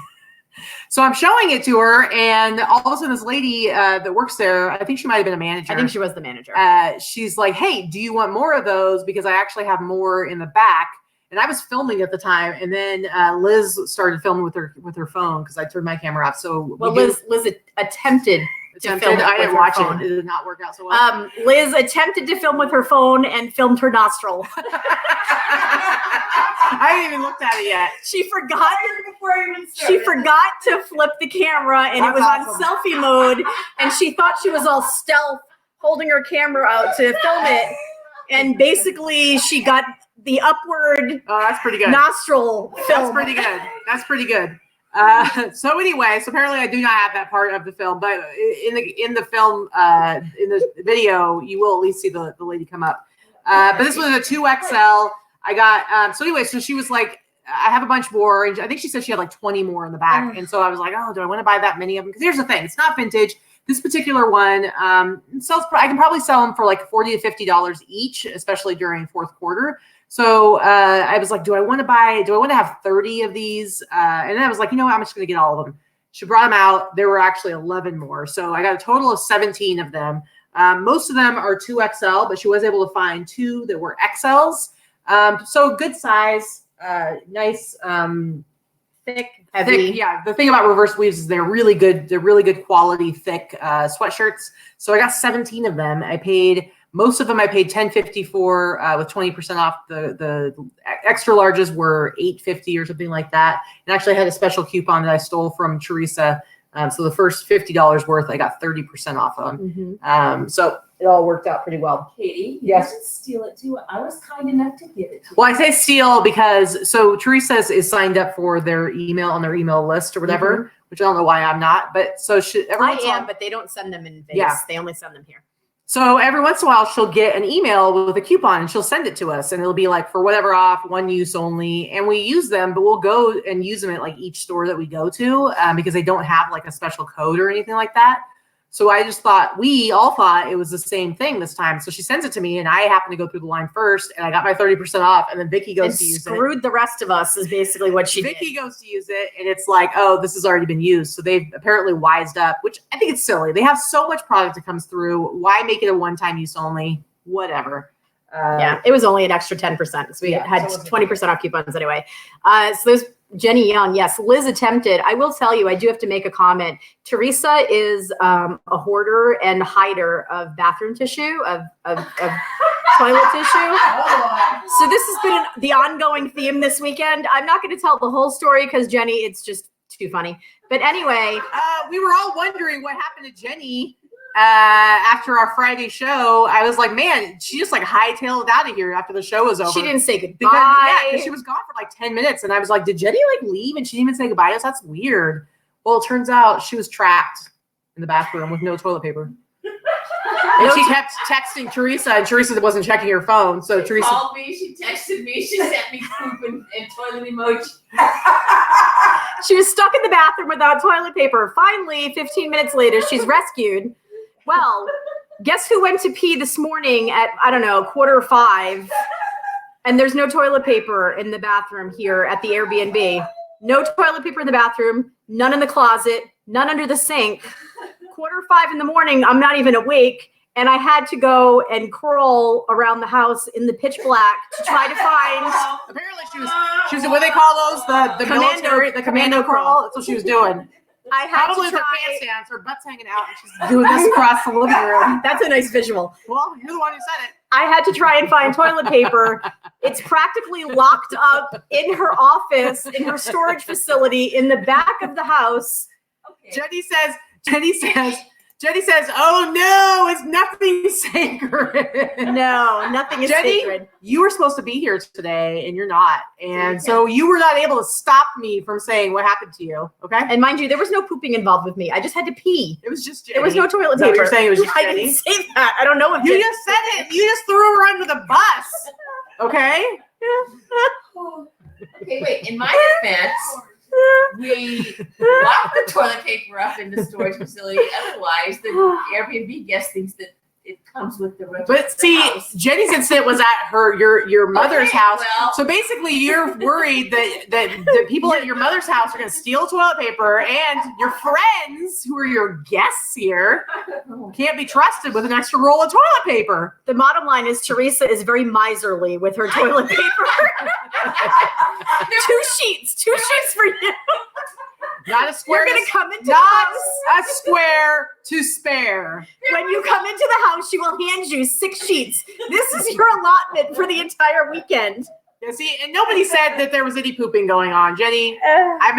So I'm showing it to her, and all of a sudden, this lady that works there, I think she might have been a manager. I think she was the manager. She's like, "Hey, do you want more of those? Because I actually have more in the back." And I was filming at the time, and then Liz started filming with her phone because I turned my camera off. So Liz attempted to film. I didn't watch phone. it. It did not work out so well. Liz attempted to film with her phone and filmed her nostril. I haven't even looked at it yet. She forgot to flip the camera, and it was awesome. On selfie mode. And she thought she was all stealth, holding her camera out to film it. And basically, she got the upward that's pretty good. Nostril film. That's pretty good. So anyway, so apparently I do not have that part of the film, but in the film, in the video, you will at least see the lady come up. But this was a 2XL. I got, so anyway, so she was like, I have a bunch more. And I think she said she had like 20 more in the back. And so I was like, oh, do I want to buy that many of them? Because here's the thing, it's not vintage. This particular one sells. I can probably sell them for like $40 to $50 each, especially during fourth quarter. So I was like, do I want to have 30 of these? And then I was like, you know what? I'm just going to get all of them. She brought them out. There were actually 11 more. So I got a total of 17 of them. Most of them are 2XL, but she was able to find 2 that were XLs. So good size, nice, thick, heavy. Thick, yeah. The thing about reverse weaves is they're really good. They're really good quality, thick sweatshirts. So I got 17 of them. Most of them I paid $10.50 for with 20% off. The extra larges were $8.50 or something like that. And actually I had a special coupon that I stole from Teresa. So the first $50 worth, I got 30% off on. So it all worked out pretty well. Katy, yes, you didn't steal it too. I was kind enough to give it to you. Well, I say steal because Teresa is signed up for their email list or whatever, which I don't know why I'm not. But so I am, but they don't send them in Vegas. Yeah. They only send them here. So every once in a while, she'll get an email with a coupon and she'll send it to us. And it'll be like for whatever off, 1 use only. And we use them, but we'll go and use them at like each store that we go to because they don't have like a special code or anything like that. So we all thought it was the same thing this time. So she sends it to me and I happen to go through the line first and I got my 30% off and then Vikki goes to use it. Screwed the rest of us is basically what she did. Vikki goes to use it and it's like, oh, this has already been used. So they've apparently wised up, which I think it's silly. They have so much product that comes through. Why make it a one-time use only? Whatever. Yeah, it was only an extra 10%. So we had 20% off coupons anyway. So there's Jenny Young. Yes, Liz attempted. I will tell you, I do have to make a comment. Teresa is a hoarder and hider of bathroom tissue, of toilet tissue. So this has been the ongoing theme this weekend. I'm not going to tell the whole story because Jenny, it's just too funny. But anyway. We were all wondering what happened to Jenny. After our Friday show, I was like, man, she just like hightailed out of here after the show was over. She didn't say goodbye. Because she was gone for like 10 minutes. And I was like, did Jenny like leave? And she didn't even say goodbye to us? That's weird. Well, it turns out she was trapped in the bathroom with no toilet paper. And she kept texting Teresa, and Teresa wasn't checking her phone. So Teresa called me, she texted me, she sent me poop and toilet emoji. She was stuck in the bathroom without toilet paper. Finally, 15 minutes later, she's rescued. Well, guess who went to pee this morning at, 4:45, and there's no toilet paper in the bathroom here at the Airbnb. No toilet paper in the bathroom, none in the closet, none under the sink. 4:45 in the morning, I'm not even awake, and I had to go and crawl around the house in the pitch black to try to find. Apparently, she was what they call those the military, the commando crawl. That's what she was doing. I had Probably to with her try. pants down, so her butt's hanging out, and she's doing this across the living room. That's a nice visual. Well, you're the one who said it. I had to try and find toilet paper. It's practically locked up in her office, in her storage facility, in the back of the house. Okay. Jenny says, "Oh no, it's nothing sacred." No, nothing is Jenny, sacred. you were supposed to be here today, and you're not, and so you were not able to stop me from saying what happened to you. Okay, And mind you, there was no pooping involved with me. I just had to pee. it was just Jenny. There was no toilet Is that what paper. you're saying? It was just I Jenny? didn't say that. I don't know if You just said it. You just threw her under the bus. Okay. Okay, wait. In my defense, we lock the toilet paper up in the storage facility. Otherwise, the Airbnb guest thinks that it comes with the rest But of the see, house. Jenny's incident was at your mother's Okay, house. well- So basically, you're worried that the people at your mother's house are going to steal toilet paper, and your friends, who are your guests here, can't be trusted with an extra roll of toilet paper. The bottom line is Teresa is very miserly with her toilet paper. Two sheets for you. Not a square. You're going to come into the Not house. a square to spare. When you come into the house, she will hand you 6 sheets. This is your allotment for the entire weekend. Yeah, see, and nobody said that there was any pooping going on, Jenny. I'm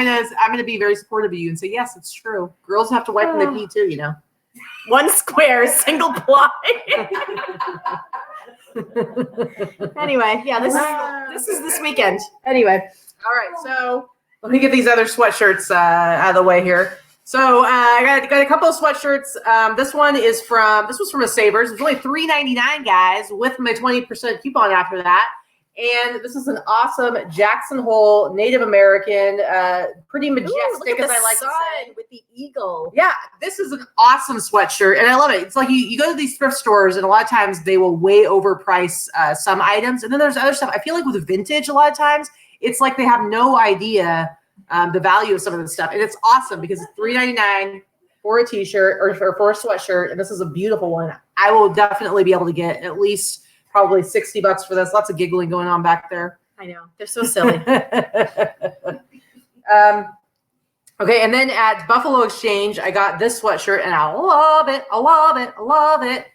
gonna be very supportive of you and say yes, it's true. Girls have to wipe when they pee too, you know. 1 square, single ply. Anyway, yeah, this is this weekend. Anyway, All right, so let me get these other sweatshirts out of the way here. So I got a couple of sweatshirts. This was from a Savers. It was only $3.99, guys, with my 20% coupon after that. And this is an awesome Jackson Hole Native American, pretty majestic, as I like to say. with the eagle. Yeah, this is an awesome sweatshirt, and I love it. It's like you go to these thrift stores, and a lot of times they will way overprice some items, and then there's other stuff. I feel like with vintage, a lot of times it's like they have no idea the value of some of the stuff, and it's awesome because it's $3.99 for a t-shirt or for a sweatshirt, and this is a beautiful one. I will definitely be able to get at least probably $60 for this. Lots of giggling going on back there. I know. They're so silly. Okay, and then at Buffalo Exchange, I got this sweatshirt, and I love it. I love it. I love it.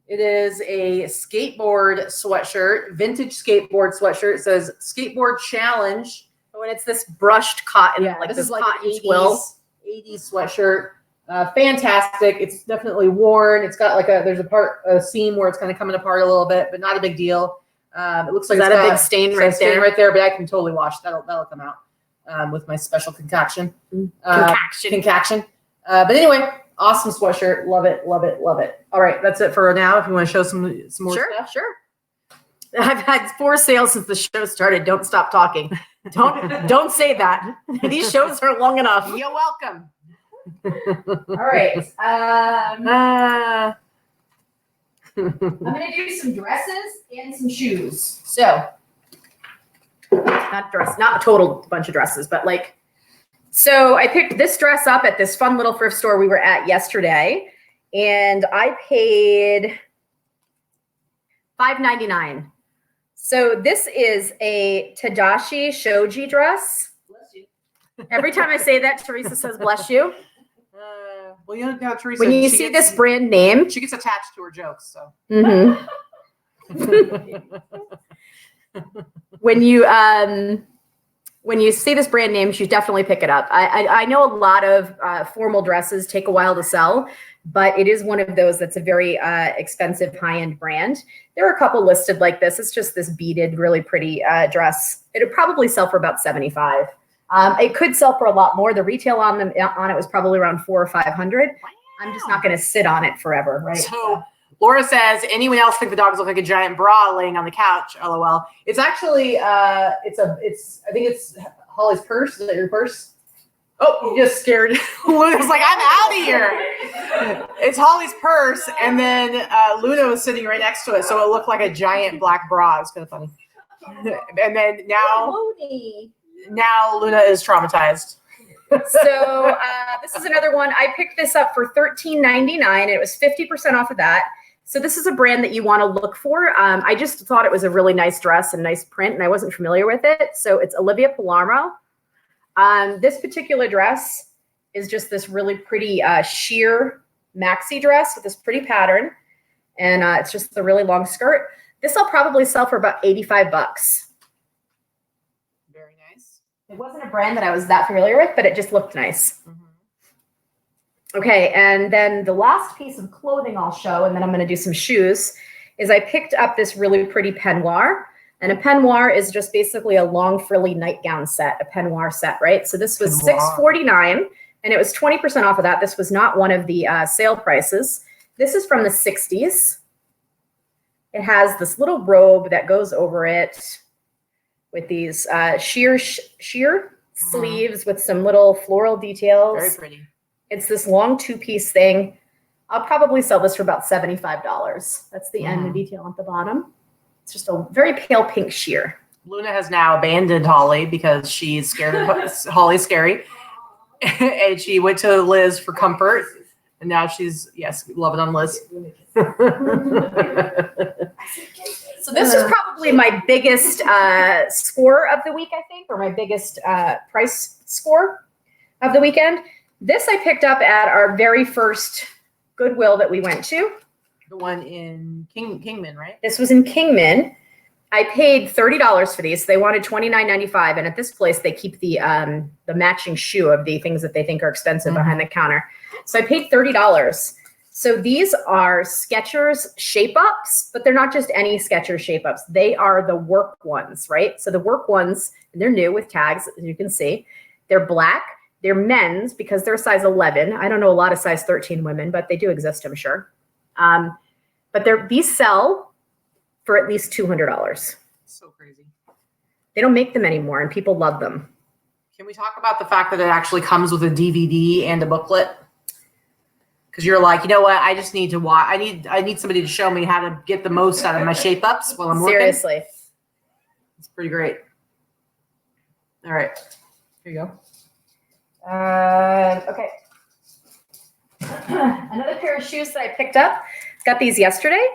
It is a skateboard sweatshirt, vintage skateboard sweatshirt. It says Skateboard Challenge. When it's this brushed cotton, Yeah, like this this is like cotton an twill. 80s sweatshirt. Fantastic. It's definitely worn. It's got there's a seam where it's kind of coming apart a little bit, but not a big deal. It looks like Is it's that a got big stain a right stain there? right there, but I can totally wash. That'll come out with my special concoction. Concoction. But anyway, awesome sweatshirt. Love it. Love it. Love it. All right, that's it for now. If you want to show some more stuff. Sure. I've had 4 sales since the show started. Don't stop talking. Don't say that. These shows are long enough. You're welcome. All right. I'm going to do some dresses and some shoes. So, Not a total bunch of dresses, but like, so I picked this dress up at this fun little thrift store we were at yesterday, and I paid $5.99. So this is a Tadashi Shoji dress. bless you. Every time I say that, Teresa says, bless you. Well, you know how Teresa. When you she see gets- this brand name, she gets attached to her jokes. So. mhm. when you see this brand name, you definitely pick it up. I know a lot of formal dresses take a while to sell, but it is one of those that's a very expensive high-end brand. There are a couple listed like this. It's just this beaded, really pretty dress. It would probably sell for about $75. It could sell for a lot more. The retail on it was probably around $400 or $500. I'm just not going to sit on it forever, right? So Laura says, anyone else think the dogs look like a giant bra laying on the couch? LOL. It's actually I think it's Holly's purse. Is that your purse? Oh, you just scared. Luna's like, I'm out of here. It's Holly's purse, and then Luna was sitting right next to it, so it looked like a giant black bra. It's kind of funny. And then now Luna is traumatized. So this is another one. I picked this up for $13.99. It was 50% off of that. So this is a brand that you want to look for. I just thought it was a really nice dress and nice print, and I wasn't familiar with it. So it's Olivia Palermo. This particular dress is just this really pretty sheer maxi dress with this pretty pattern. And it's just a really long skirt. This I'll probably sell for about 85 bucks. Very nice. It wasn't a brand that I was that familiar with, but it just looked nice. Okay, and then the last piece of clothing I'll show, and then I'm going to do some shoes, is I picked up this really pretty peignoir. And a peignoir is just basically a long frilly nightgown set, a peignoir set, right? So this was $6.49, and it was 20% off of that. This was not one of the sale prices. This is from the 60s. It has this little robe that goes over it with these sheer sleeves with some little floral details. Very pretty. It's this long two-piece thing. I'll probably sell this for about $75. That's the end detail at the bottom. It's just a very pale pink sheer. Luna has now abandoned Holly because she's scared of Holly's scary. And she went to Liz for comfort. And now she's, yes, loving on Liz. So this is probably my biggest score of the week, I think, or my biggest price score of the weekend. This I picked up at our very first Goodwill that we went to. The one in Kingman, right? This was in Kingman. I paid $30 for these. They wanted $29.95, and at this place they keep the matching shoe of the things that they think are expensive behind the counter. So I paid $30. So these are Skechers Shape Ups, but they're not just any Skechers Shape Ups. They are the work ones, right? So the work ones, and they're new with tags, as you can see. They're black. They're men's because they're size 11. I don't know a lot of size 13 women, but they do exist, I'm sure. But these sell for at least $200. So crazy. They don't make them anymore, and people love them. Can we talk about the fact that it actually comes with a DVD and a booklet? Because you're like, you know what? I just need to watch. I need somebody to show me how to get the most out of my shape ups while I'm working. Seriously. It's pretty great. All right. Here you go. Okay. Another pair of shoes that I picked up. Got these yesterday.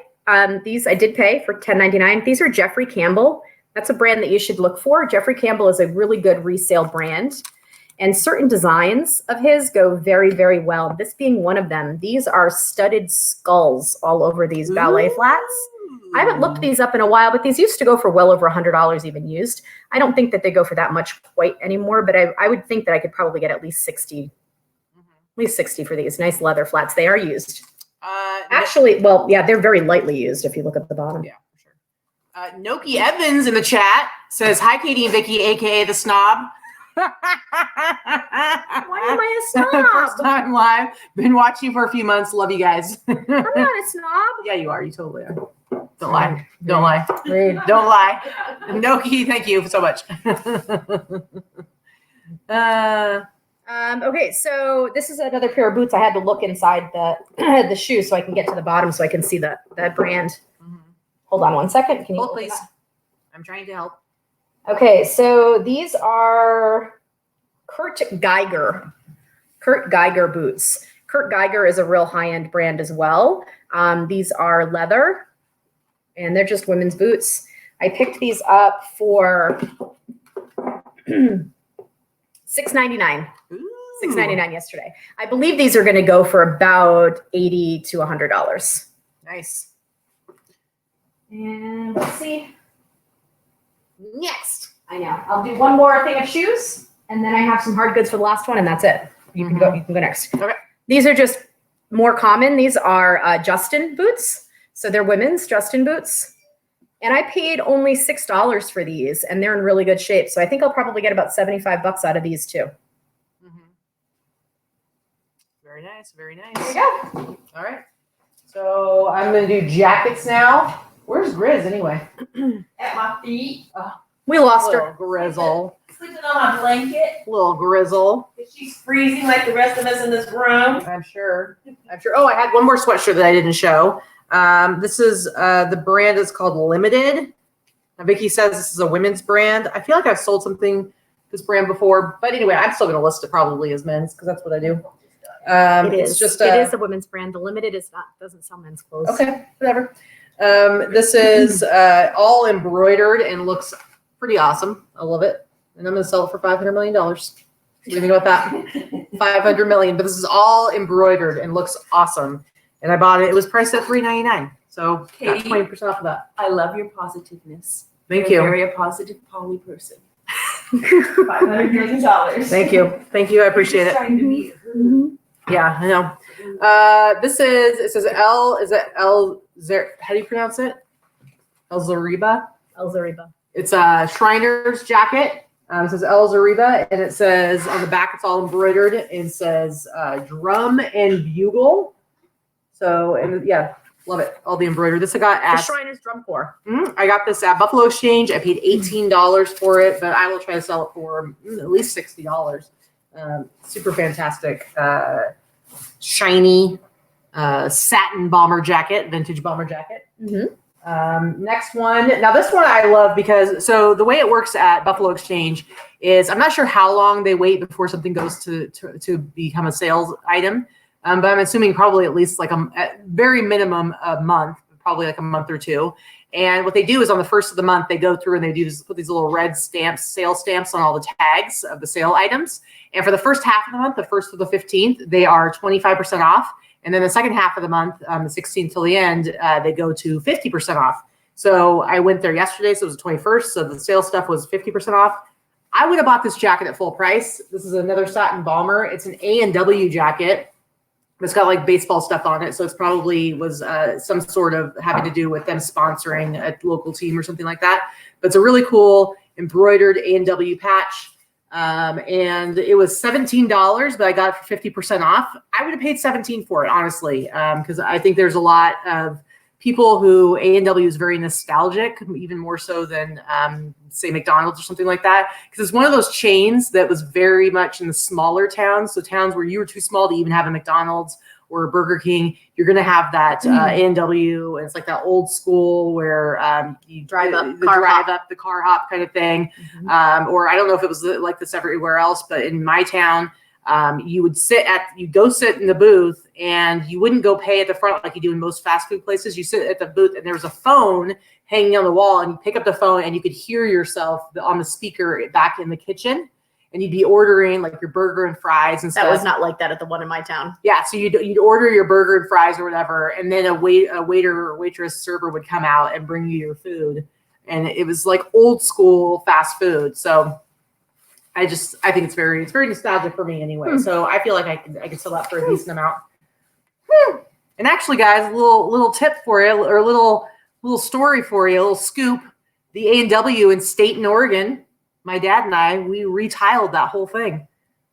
These I did pay for $10.99. These are Jeffrey Campbell. That's a brand that you should look for. Jeffrey Campbell is a really good resale brand. And certain designs of his go very, very well. This being one of them. These are studded skulls all over these ballet flats. I haven't looked these up in a while, but these used to go for well over $100 even used. I don't think that they go for that much quite anymore, but I would think that I could probably get at least 60 for these. Nice leather flats. They are used. Actually, well, yeah, they're very lightly used if you look at the bottom. Yeah, for sure. Noki Evans in the chat says, hi, Katy and Vikki, a.k.a. The Snob. Why am I a snob? First time live. Been watching for a few months. Love you guys. I'm not a snob. Yeah, you are. You totally are. Don't lie. Don't lie. Rude. Don't lie. Noki, thank you so much. Okay, so this is another pair of boots. I had to look inside the shoe so I can get to the bottom so I can see the brand. Hold on one second. Can you Hold, please? I'm trying to help. Okay, so these are Kurt Geiger boots. Kurt Geiger is a real high-end brand as well. These are leather, and they're just women's boots. I picked these up for $6.99. $6.99 yesterday. I believe these are going to go for about $80 to $100. Nice. And let's see. Next, I know. I'll do one more thing of shoes, and then I have some hard goods for the last one, and that's it. You can go. You can go next. Okay. These are just more common. These are Justin boots, so they're women's Justin boots, and I paid only $6 for these, and they're in really good shape. So I think I'll probably get about 75 bucks out of these too. Very nice. Very nice. There you go. All right. So I'm going to do jackets now. Where's Grizz anyway? At my feet. We lost Little her. Grizzle. Sleeping on my blanket. Little Grizzle. She's freezing like the rest of us in this room. I'm sure. Oh, I had one more sweatshirt that I didn't show. This is the brand is called Limited. Now, Vikki says this is a women's brand. I feel like I've sold something this brand before, but anyway, I'm still going to list it probably as men's because that's what I do. It's just it is a women's brand. The limited doesn't sell men's clothes. Okay, whatever. This is all embroidered and looks pretty awesome. I love it. And I'm going to sell it for $500 million. What do you think about that? 500 million. But this is all embroidered and looks awesome. And I bought it. It was priced at $399. So got Katy, 20% off of that. I love your positiveness. Thank You're you. very a positive poly person. $500 million. Thank you. Thank you. I appreciate it. Trying to be Yeah, I know. It says how do you pronounce it? El Zariba. El Zariba. It's a Shriner's jacket. It says El Zariba, and it says on the back, it's all embroidered, and says drum and bugle. So, and yeah, love it. All the embroidery. This I got The at Shriners Drum Corps. I got this at Buffalo Exchange. I paid $18 for it, but I will try to sell it for at least $60. Super fantastic, shiny satin bomber jacket, vintage bomber jacket. Next one. Now this one I love because so the way it works at Buffalo Exchange is I'm not sure how long they wait before something goes to become a sales item, but I'm assuming probably at least like at very minimum a month, probably like a month or two. And what they do is on the first of the month they go through and they put these little red stamps, sale stamps on all the tags of the sale items. And for the first half of the month, the 1st to the 15th, they are 25% off. And then the second half of the month, the 16th till the end, they go to 50% off. So I went there yesterday, so it was the 21st. So the sales stuff was 50% off. I would have bought this jacket at full price. This is another satin bomber. It's an A&W jacket. It's got like baseball stuff on it. So it's probably was some sort of having to do with them sponsoring a local team or something like that. But it's a really cool embroidered A&W patch. And it was $17, but I got it for 50% off. I would have paid $17 for it, honestly, because I think there's a lot of people who A&W is very nostalgic, even more so than, say, McDonald's or something like that, because it's one of those chains that was very much in the smaller towns. So towns where you were too small to even have a McDonald's or a Burger King, you're going to have that A&W, and it's like that old school where you drive up the car hop kind of thing. Or I don't know if it was like this everywhere else, but in my town, you would go sit in the booth, and you wouldn't go pay at the front like you do in most fast food places. You sit at the booth, and there was a phone hanging on the wall, and you pick up the phone, and you could hear yourself on the speaker back in the kitchen. And you'd be ordering like your burger and fries and stuff. That was not like that at the one in my town. Yeah, so you'd order your burger and fries or whatever, and then a waiter or waitress server would come out and bring you your food, and it was like old school fast food. So I think it's very nostalgic for me anyway. So I feel like I could sell that for a decent amount. And actually, guys, a little tip for you, or a little story for you, a little scoop. The A&W in Staten, Oregon. My dad and I, we retiled that whole thing.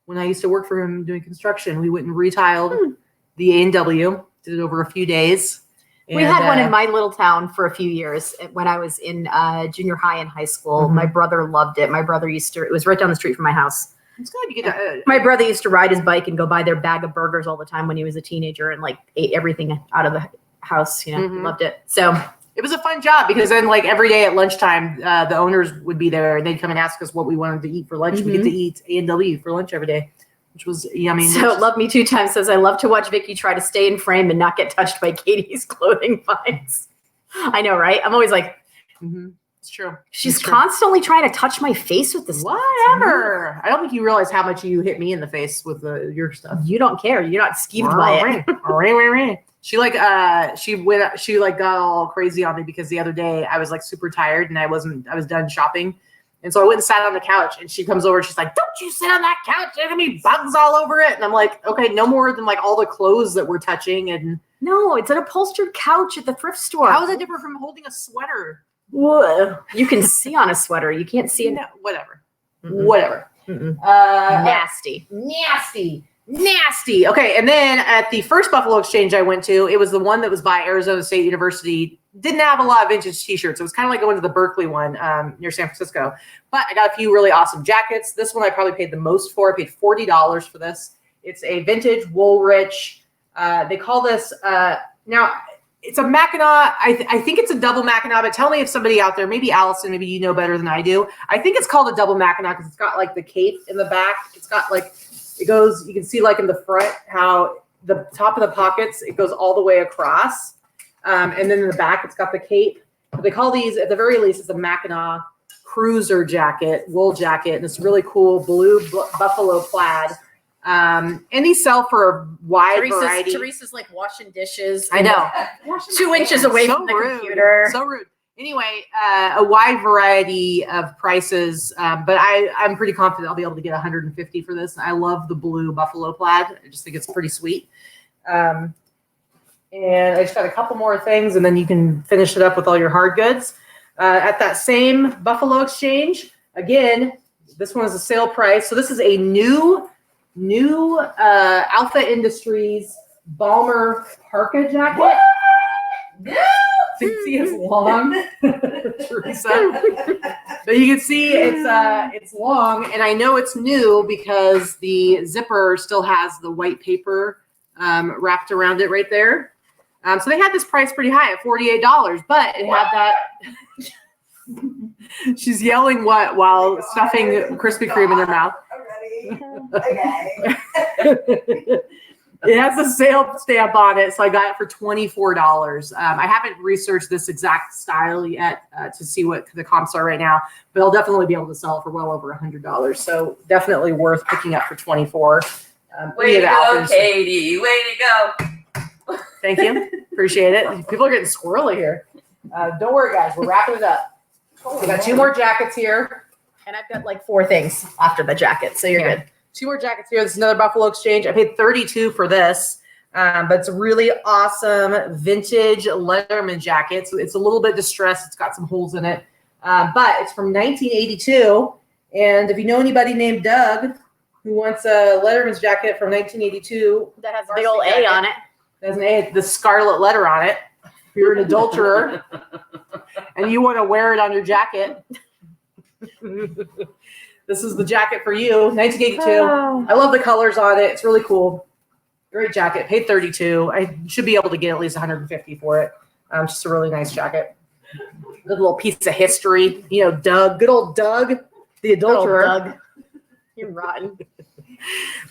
When I used to work for him doing construction, we went and retiled the A&W, did it over a few days. We had one in my little town for a few years when I was in junior high and high school. My brother loved it. My brother it was right down the street from my house. It's good. You get my brother used to ride his bike and go buy their bag of burgers all the time when he was a teenager, and like ate everything out of the house. You know, loved it. So it was a fun job because then like every day at lunchtime, the owners would be there and they'd come and ask us what we wanted to eat for lunch. We get to eat A&W for lunch every day, which was yummy. So Love Me 2 Times says, I love to watch Vikki try to stay in frame and not get touched by Katy's clothing finds. I know, right? I'm always like, it's true. She's constantly trying to touch my face with this. Whatever. I don't think you realize how much you hit me in the face with your stuff. You don't care. You're not skeeved by it. She got all crazy on me because the other day I was like super tired and I was done shopping. And so I went and sat on the couch, and she comes over and she's like, don't you sit on that couch. There's gonna be bugs all over it. And I'm like, okay, no more than like all the clothes that we're touching. And no, it's an upholstered couch at the thrift store. How is it different from holding a sweater? Whoa. You can see on a sweater. You can't see it. No, whatever. Whatever. Nasty. Okay, and then at the first Buffalo Exchange I went to, it was the one that was by Arizona State University. Didn't have a lot of vintage t-shirts. It was kind of like going to the Berkeley one near San Francisco. But I got a few really awesome jackets. This one I probably paid the most for. I paid $40 for this. It's a vintage Woolrich. They call this, now it's a Mackinac. I think it's a double Mackinac, but tell me if somebody out there, maybe Allison, maybe you know better than I do. I think it's called a double Mackinac because it's got like the cape in the back. It's got like, It goes, you can see like in the front how the top of the pockets, it goes all the way across. And then in the back, it's got the cape. But they call these, at the very least, it's a Mackinac cruiser jacket, wool jacket. And it's really cool, blue buffalo plaid. And these sell for a wide variety. Teresa's like washing dishes. I know. 2 inches away from the computer. So rude. Anyway, a wide variety of prices, but I'm pretty confident I'll be able to get 150 for this. I love the blue buffalo plaid. I just think it's pretty sweet. And I just got a couple more things, and then you can finish it up with all your hard goods. At that same Buffalo Exchange, again, this one is a sale price. So this is a new Alpha Industries Balmer parka jacket. So you can see it's long, Teresa. But you can see it's long, and I know it's new because the zipper still has the white paper wrapped around it right there. So they had this price pretty high at $48, but it had that. She's yelling what while stuffing Krispy Kreme in her mouth. Okay. It has a sale stamp on it, so I got it for $24. I haven't researched this exact style yet to see what the comps are right now, but I'll definitely be able to sell it for well over $100. So definitely worth picking up for $24. Way to go, Katy! Way to go! Thank you, appreciate it. People are getting squirrely here. Don't worry, guys, we're wrapping it up. We got 2 more jackets here, and I've got like 4 things after the jacket, so you're good. 2 more jackets here. This is another Buffalo Exchange. I paid $32 for this, but it's a really awesome vintage Letterman jacket. So it's a little bit distressed. It's got some holes in it, but it's from 1982. And if you know anybody named Doug who wants a Letterman's jacket from 1982, that has a big old A on it. There's an A, the scarlet letter on it. If you're an adulterer and you want to wear it on your jacket. This is the jacket for you, 1982. Oh. I love the colors on it. It's really cool. Great jacket. Paid $32. I should be able to get at least $150 for it. Just a really nice jacket. Good little piece of history. You know, Doug, good old Doug, the adulterer. Doug. You're rotten.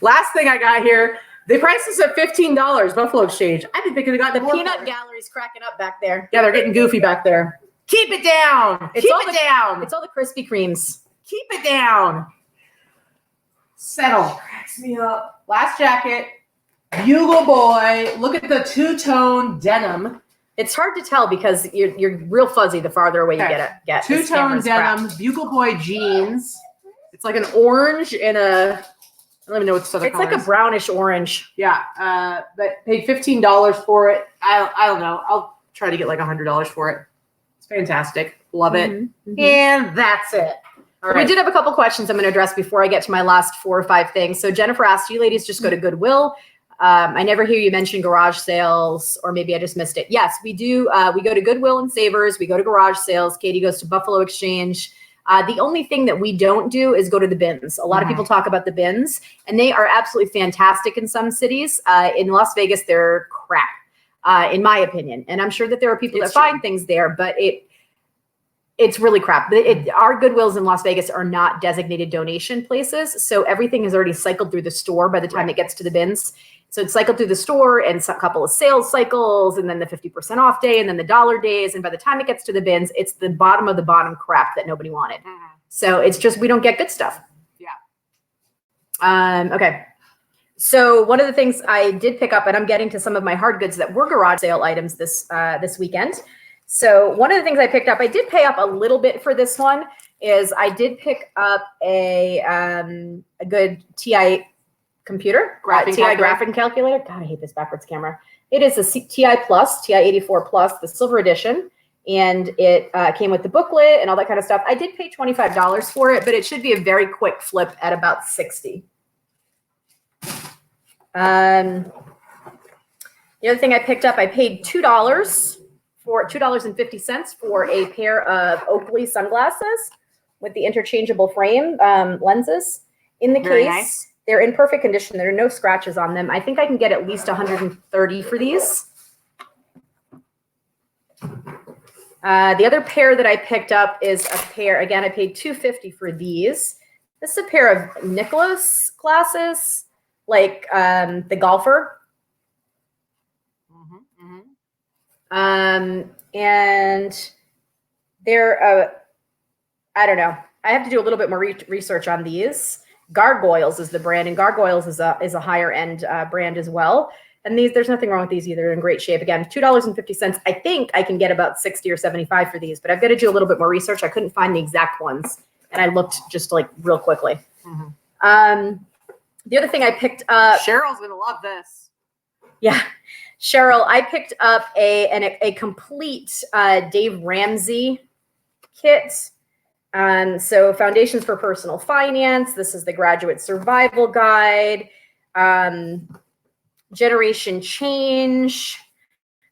Last thing I got here. They priced this at $15, Buffalo Exchange. I think they could have gotten the peanut gallery's cracking up back there. Yeah, they're getting goofy back there. Keep it down. Keep it down. It's all the Krispy Kremes. Keep it down. Settle. Cracks me up. Last jacket. Bugle Boy. Look at the two-tone denim. It's hard to tell because you're real fuzzy the farther away you get. Two-tone denim. Bugle Boy jeans. It's like an orange and a... I don't even know what this other color is. It's like a brownish orange. Yeah. But paid $15 for it. I don't know. I'll try to get like $100 for it. It's fantastic. Love it. Mm-hmm. And that's it. All right. We did have a couple questions I'm going to address before I get to my last 4 or 5 things. So Jennifer asked, you ladies just go to Goodwill. I never hear you mention garage sales, or maybe I just missed it. Yes, we do. We go to Goodwill and Savers. We go to garage sales. Katy goes to Buffalo Exchange. The only thing that we don't do is go to the bins. A lot of people talk about the bins, and they are absolutely fantastic in some cities. In Las Vegas, they're crap, in my opinion. And I'm sure that there are people that find things there, but it's really crap. Our Goodwills in Las Vegas are not designated donation places. So everything is already cycled through the store by the time it gets to the bins. So it's cycled through the store and a couple of sales cycles and then the 50% off day and then the dollar days. And by the time it gets to the bins, it's the bottom of the bottom crap that nobody wanted. So it's just, we don't get good stuff. Yeah. Okay. So one of the things I did pick up, and I'm getting to some of my hard goods that were garage sale items this weekend. So one of the things I picked up, I did pay up a little bit for this one, is I did pick up a good TI computer, TI graphic calculator. God, I hate this backwards camera. It is a TI Plus, TI 84 Plus, the silver edition. And it came with the booklet and all that kind of stuff. I did pay $25 for it, but it should be a very quick flip at about $60. The other thing I picked up, I paid $2.50 for a pair of Oakley sunglasses with the interchangeable frame lenses in the case. Nice. They're in perfect condition. There are no scratches on them. I think I can get at least 130 for these. The other pair that I picked up is a pair, again, I paid $2.50 for these. This is a pair of Nicholas glasses. like the golfer. And they're, I don't know. I have to do a little bit more research on these. Gargoyles is the brand, and Gargoyles is a higher end brand as well. And there's nothing wrong with these either. They're in great shape. Again, $2.50. I think I can get about 60 or 75 for these, but I've got to do a little bit more research. I couldn't find the exact ones, and I looked just like real quickly. The other thing I picked up. Cheryl's gonna love this. Yeah, Cheryl, I picked up a complete Dave Ramsey kit. So Foundations for Personal Finance. This is the Graduate Survival Guide. Generation Change.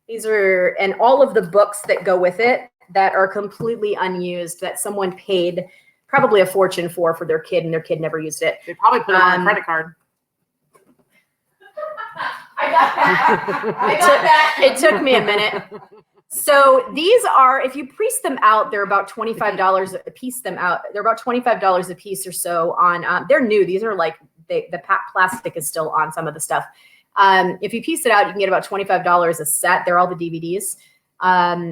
These are, and all of the books that go with it that are completely unused, that someone paid probably a fortune for their kid, and their kid never used it. They probably put it on a credit card. I got that. It took me a minute. So these are, if you piece them out, they're about $25 a piece. They're about $25 a piece or so on. They're new. These are like the plastic is still on some of the stuff. If you piece it out, you can get about $25 a set. They're all the DVDs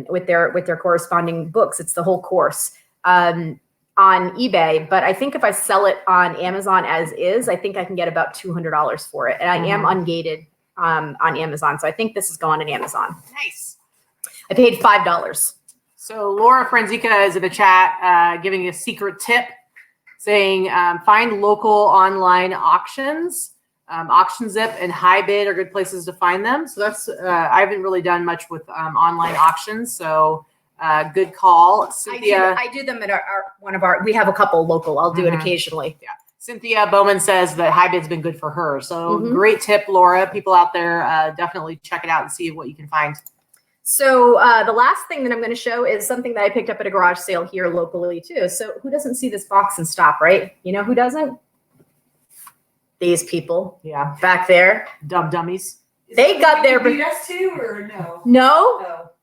with their corresponding books. It's the whole course on eBay. But I think if I sell it on Amazon as is, I think I can get about $200 for it. And I am ungated on Amazon, so I think this is going on Amazon. Nice. I paid $5. So Laura Franzica is in the chat giving a secret tip, saying find local online auctions. AuctionZip and HiBid are good places to find them. So that's I haven't really done much with online auctions, so good call. Cynthia, I do them at we have a couple local. I'll do it occasionally. Yeah. Cynthia Bowman says that HiBid's been good for her. So great tip, Laura. People out there, definitely check it out and see what you can find. So the last thing that I'm going to show is something that I picked up at a garage sale here locally too. So who doesn't see this box and stop, right? You know who doesn't? These people. Yeah. Back there. Dumb dummies. They got their... Beat us too, or no?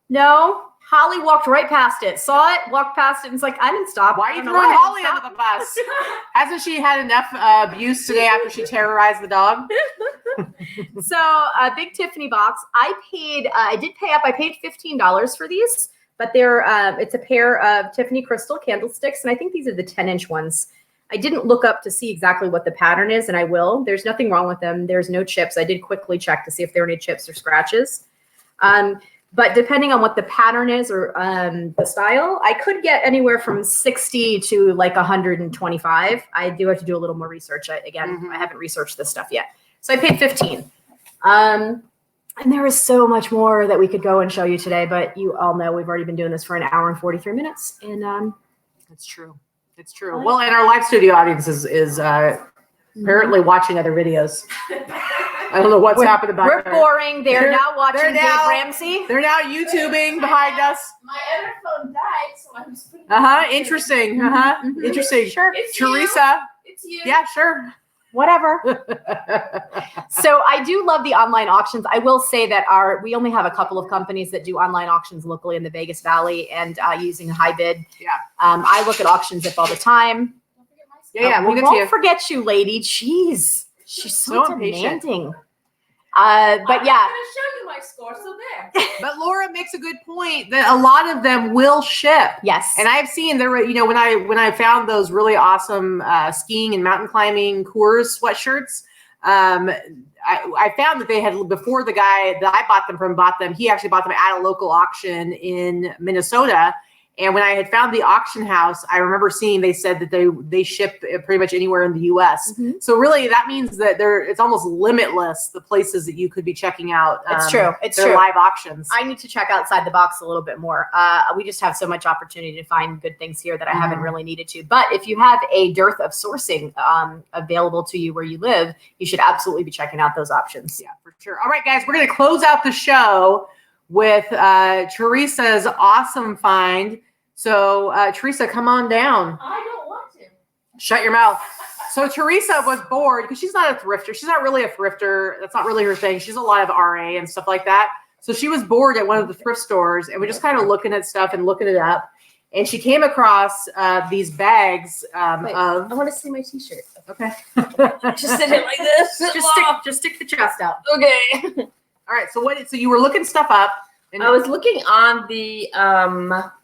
No. Holly walked right past it, saw it, walked past it, and was like, I didn't stop. Why are you throwing Holly under the bus? Hasn't she had enough abuse today after she terrorized the dog? So a big Tiffany box. I paid $15 for these, but it's a pair of Tiffany crystal candlesticks, and I think these are the 10-inch ones. I didn't look up to see exactly what the pattern is, and I will. There's nothing wrong with them. There's no chips. I did quickly check to see if there were any chips or scratches. But depending on what the pattern is or the style, I could get anywhere from 60 to like 125. I do have to do a little more research. I haven't researched this stuff yet. So I paid 15. And there is so much more that we could go and show you today, but you all know we've already been doing this for an hour and 43 minutes. And it's true. It's true. Well, and our live studio audience is apparently watching other videos. I don't know what's happening back there. We're boring. They're now watching Dave Ramsey. They're now YouTubing behind us. My other phone died, so I'm just putting Interesting. Interesting. Sure. It's Teresa. It's you. Yeah, sure. Whatever. So I do love the online auctions. I will say that we only have a couple of companies that do online auctions locally in the Vegas Valley and using HiBid. Yeah. I look at AuctionZip all the time. Yeah, we won't forget you, lady. Jeez. She's so demanding. But yeah. I'm going to show you my score, so there. But Laura makes a good point that a lot of them will ship. Yes. And I've seen there were, when I found those really awesome skiing and mountain climbing Coors sweatshirts, I found that they had, before the guy that I bought them, he actually bought them at a local auction in Minnesota. And when I had found the auction house, I remember seeing they said that they ship pretty much anywhere in the U.S. So really, that means that it's almost limitless, the places that you could be checking out. It's true. It's true. Live auctions. I need to check outside the box a little bit more. We just have so much opportunity to find good things here that I haven't really needed to. But if you have a dearth of sourcing available to you where you live, you should absolutely be checking out those options. Yeah, for sure. All right, guys, we're going to close out the show with Teresa's awesome find. So, Teresa, come on down. I don't want to. Shut your mouth. So Teresa was bored because she's not a thrifter. She's not really a thrifter. That's not really her thing. She's a lot of RA and stuff like that. So she was bored at one of the thrift stores, and we're just kind of looking at stuff and looking it up. and she came across these bags Wait, of. I want to see my T-shirt. Okay. Just sit it like this. Just stick the chest out. Okay. All right. So you were looking stuff up, and I was looking on the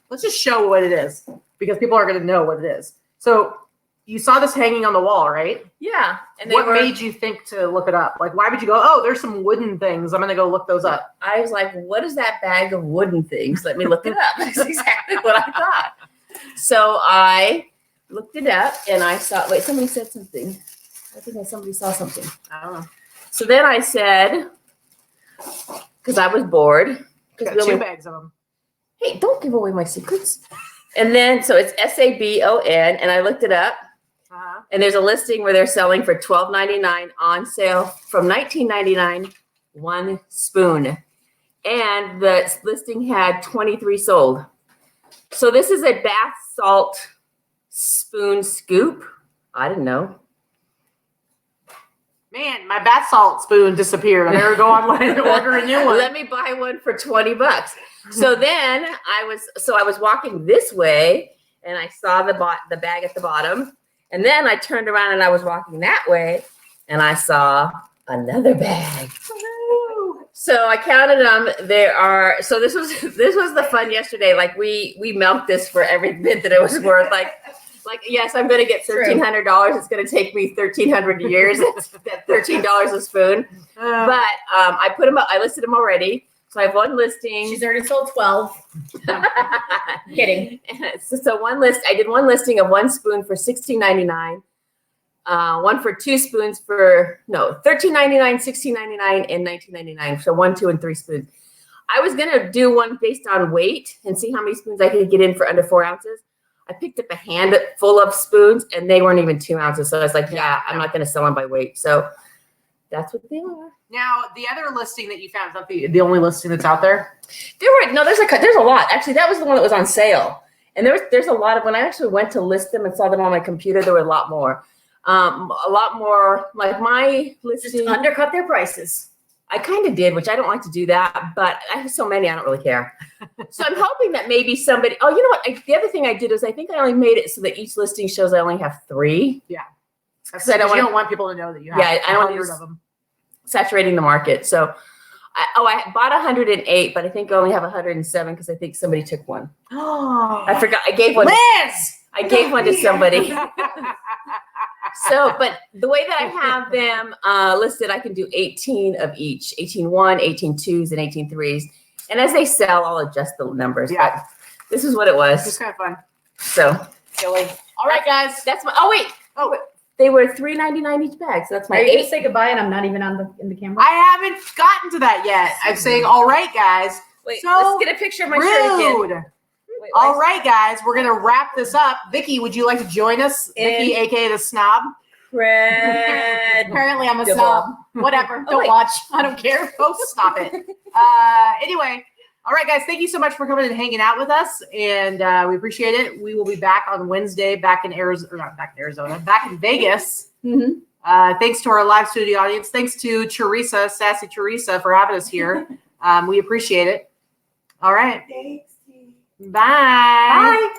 let's just show what it is because people are going to know what it is. So you saw this hanging on the wall, right? yeah. And What made you think to look it up? Like, why would you go, oh, there's some wooden things. I'm going to go look those up. I was like, what is that bag of wooden things? Let me look it up. That's exactly what I thought. So I looked it up and I saw, wait, somebody said something. I think somebody saw something. I don't know. So then I said, because I was bored. Got 2 bags of them. Hey, don't give away my secrets. And then, so it's SABON, and I looked it up. Uh-huh. And there's a listing where they're selling for $12.99 on sale from $19.99, 1 spoon. And the listing had 23 sold. So this is a bath salt spoon scoop. I didn't know. Man, my bath salt spoon disappeared. I better go online and order a new one. Let me buy one for $20. So then I was walking this way and I saw the bag at the bottom. And then I turned around and I was walking that way and I saw another bag. So I counted them. So this was the fun yesterday. Like we milked this for every bit that it was worth. Like yes, I'm going to get $1,300. It's going to take me 1,300 years. That's $13 a spoon. But I put them up. I listed them already. So I have one listing. She's already sold 12. Kidding. So I did one listing of 1 spoon for $16.99. One for 2 spoons for $13.99, $16.99, and $19.99. So 1, 2, and 3 spoons. I was gonna do one based on weight and see how many spoons I could get in for under 4 ounces. I picked up a handful of spoons and they weren't even 2 ounces. So I was like, yeah, I'm not gonna sell them by weight. So that's what they are. Now, the other listing that you found is not the only listing that's out there. There's a lot. Actually, that was the one that was on sale. And there's a lot of, when I actually went to list them and saw them on my computer, there were a lot more. Like my listing. Just undercut their prices. I kind of did, which I don't like to do that, but I have so many, I don't really care. So I'm hoping that maybe somebody, you know what? The other thing I did is I think I only made it so that each listing shows I only have 3. Yeah. Because I don't want people to know that you have I don't want of them. Saturating the market. So I bought 108, but I think I only have 107 because I think somebody took one. Oh, I forgot. I gave one. Liz! I gave one to somebody. So, but the way that I have them listed, I can do 18 of each, 18-1, 18-2s, and 18-3s. And as they sell, I'll adjust the numbers. Yeah. But this is what it was. It's kind of fun. So, Silly. All right, guys. that's my, they were $3.99 each bag. So that's my Are you 8. gonna say goodbye and I'm not even in the camera? I haven't gotten to that yet. I'm saying, all right, guys. Wait, So let's get a picture of my shirt again. Rude. Wait, All right, guys. We're going to wrap this up. Vikki, would you like to join us? Vikki, a.k.a. the snob. Apparently I'm a Double. snob. Whatever. Don't wait. watch. I don't care. Oh, stop it. Anyway, all right, guys. Thank you so much for coming and hanging out with us, and we appreciate it. We will be back on Wednesday, back in Arizona, or not back in Arizona, back in Vegas. Mm-hmm. Thanks to our live studio audience. Thanks to Teresa, Sassy Teresa, for having us here. We appreciate it. All right. Thanks. Bye. Bye.